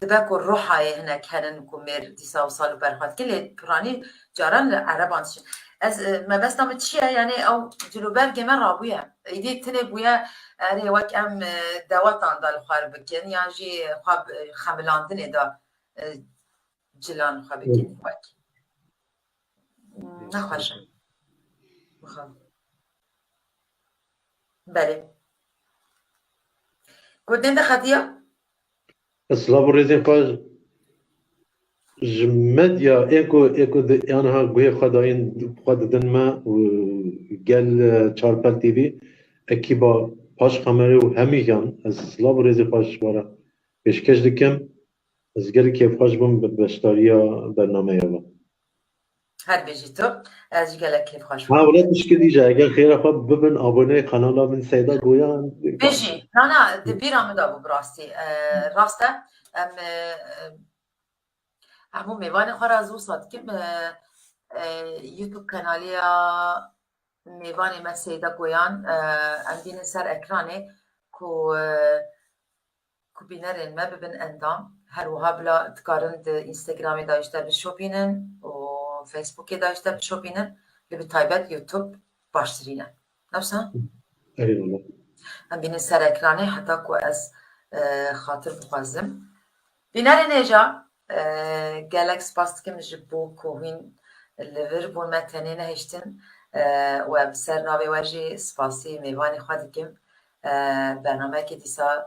دبک و روحای هنک هنن کمر دیسا و سال برخواد کلی پرانی جاران عربانشون از ما بس نام چیه یعنی او جلوبر گمه رابویه ایدی تنه بویه اره وک ام دوات آندال خوار بکن یا جی خواب خملاندنه دا جلان خواب بکن وک نخواشم بخوام بله گردن ده خطیه اسلام ریزین خواهد جمدیا ایکو آنها گوی خداین خود دن ما و گل چارپل تیوی اکی با پاش خمره و همیگان از اسلام ریزی خواهش بارا پیشکش دکم از گل کیف خواهش بم بشتاریا برنامه یابا هر بیجی تو از گله کیف خوش ها ولاد مشکل دیجا اگر خیره خواه ببین آبونه قنالا من سیدا گویان بیجی نه دبیر آمده بو براستی راسته همون میوان خواه را از او ساد کم یوتیوب کانالی میوان من سیدا گویان اندین سر اکرانه که بینرین ما ببین اندام هر وها بلا تکارن ده اینستاگرامی داشته بشوپینن و فیسبوکی داشته بشوپینن لبی تایبت یوتیوب باشترینن نفسه؟ ایوالله هم بینه سر اکرانه حتی که از خاطر بخوازم بینرین ایجا گلکس باست کم جبو کوهین لور بون متنی نهشتن و بسر ناوی واجی سپاسی میوانی خواهد کم برنامه که دیسا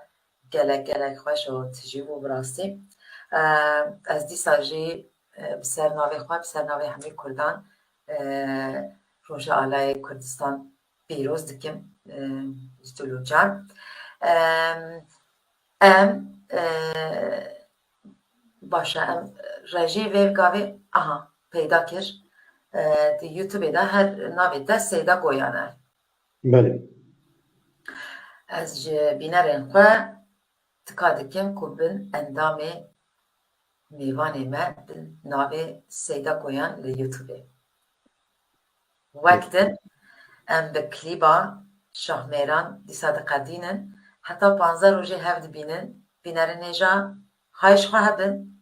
گلک خوش و تجیب و براستی از دیسا جی بسر ناوی خواه بسر ناوی همه کردان روژه آلای کردستان پیروز دکم جدولو جان باشه رژی ویو گاوی پیدا کر دی یوتیوب دا هر ناوی دا سیدا گویانه بله از بینرین خواه تکادکم که بین اندام میوانی ما بین ناوی سیدا گویان لی یوتیوبه وقتن ام به کلیبا شاهمیران دیسا دقدینن حتی 15 روزه هفت بینن بینرین ایجا هایش خواه بین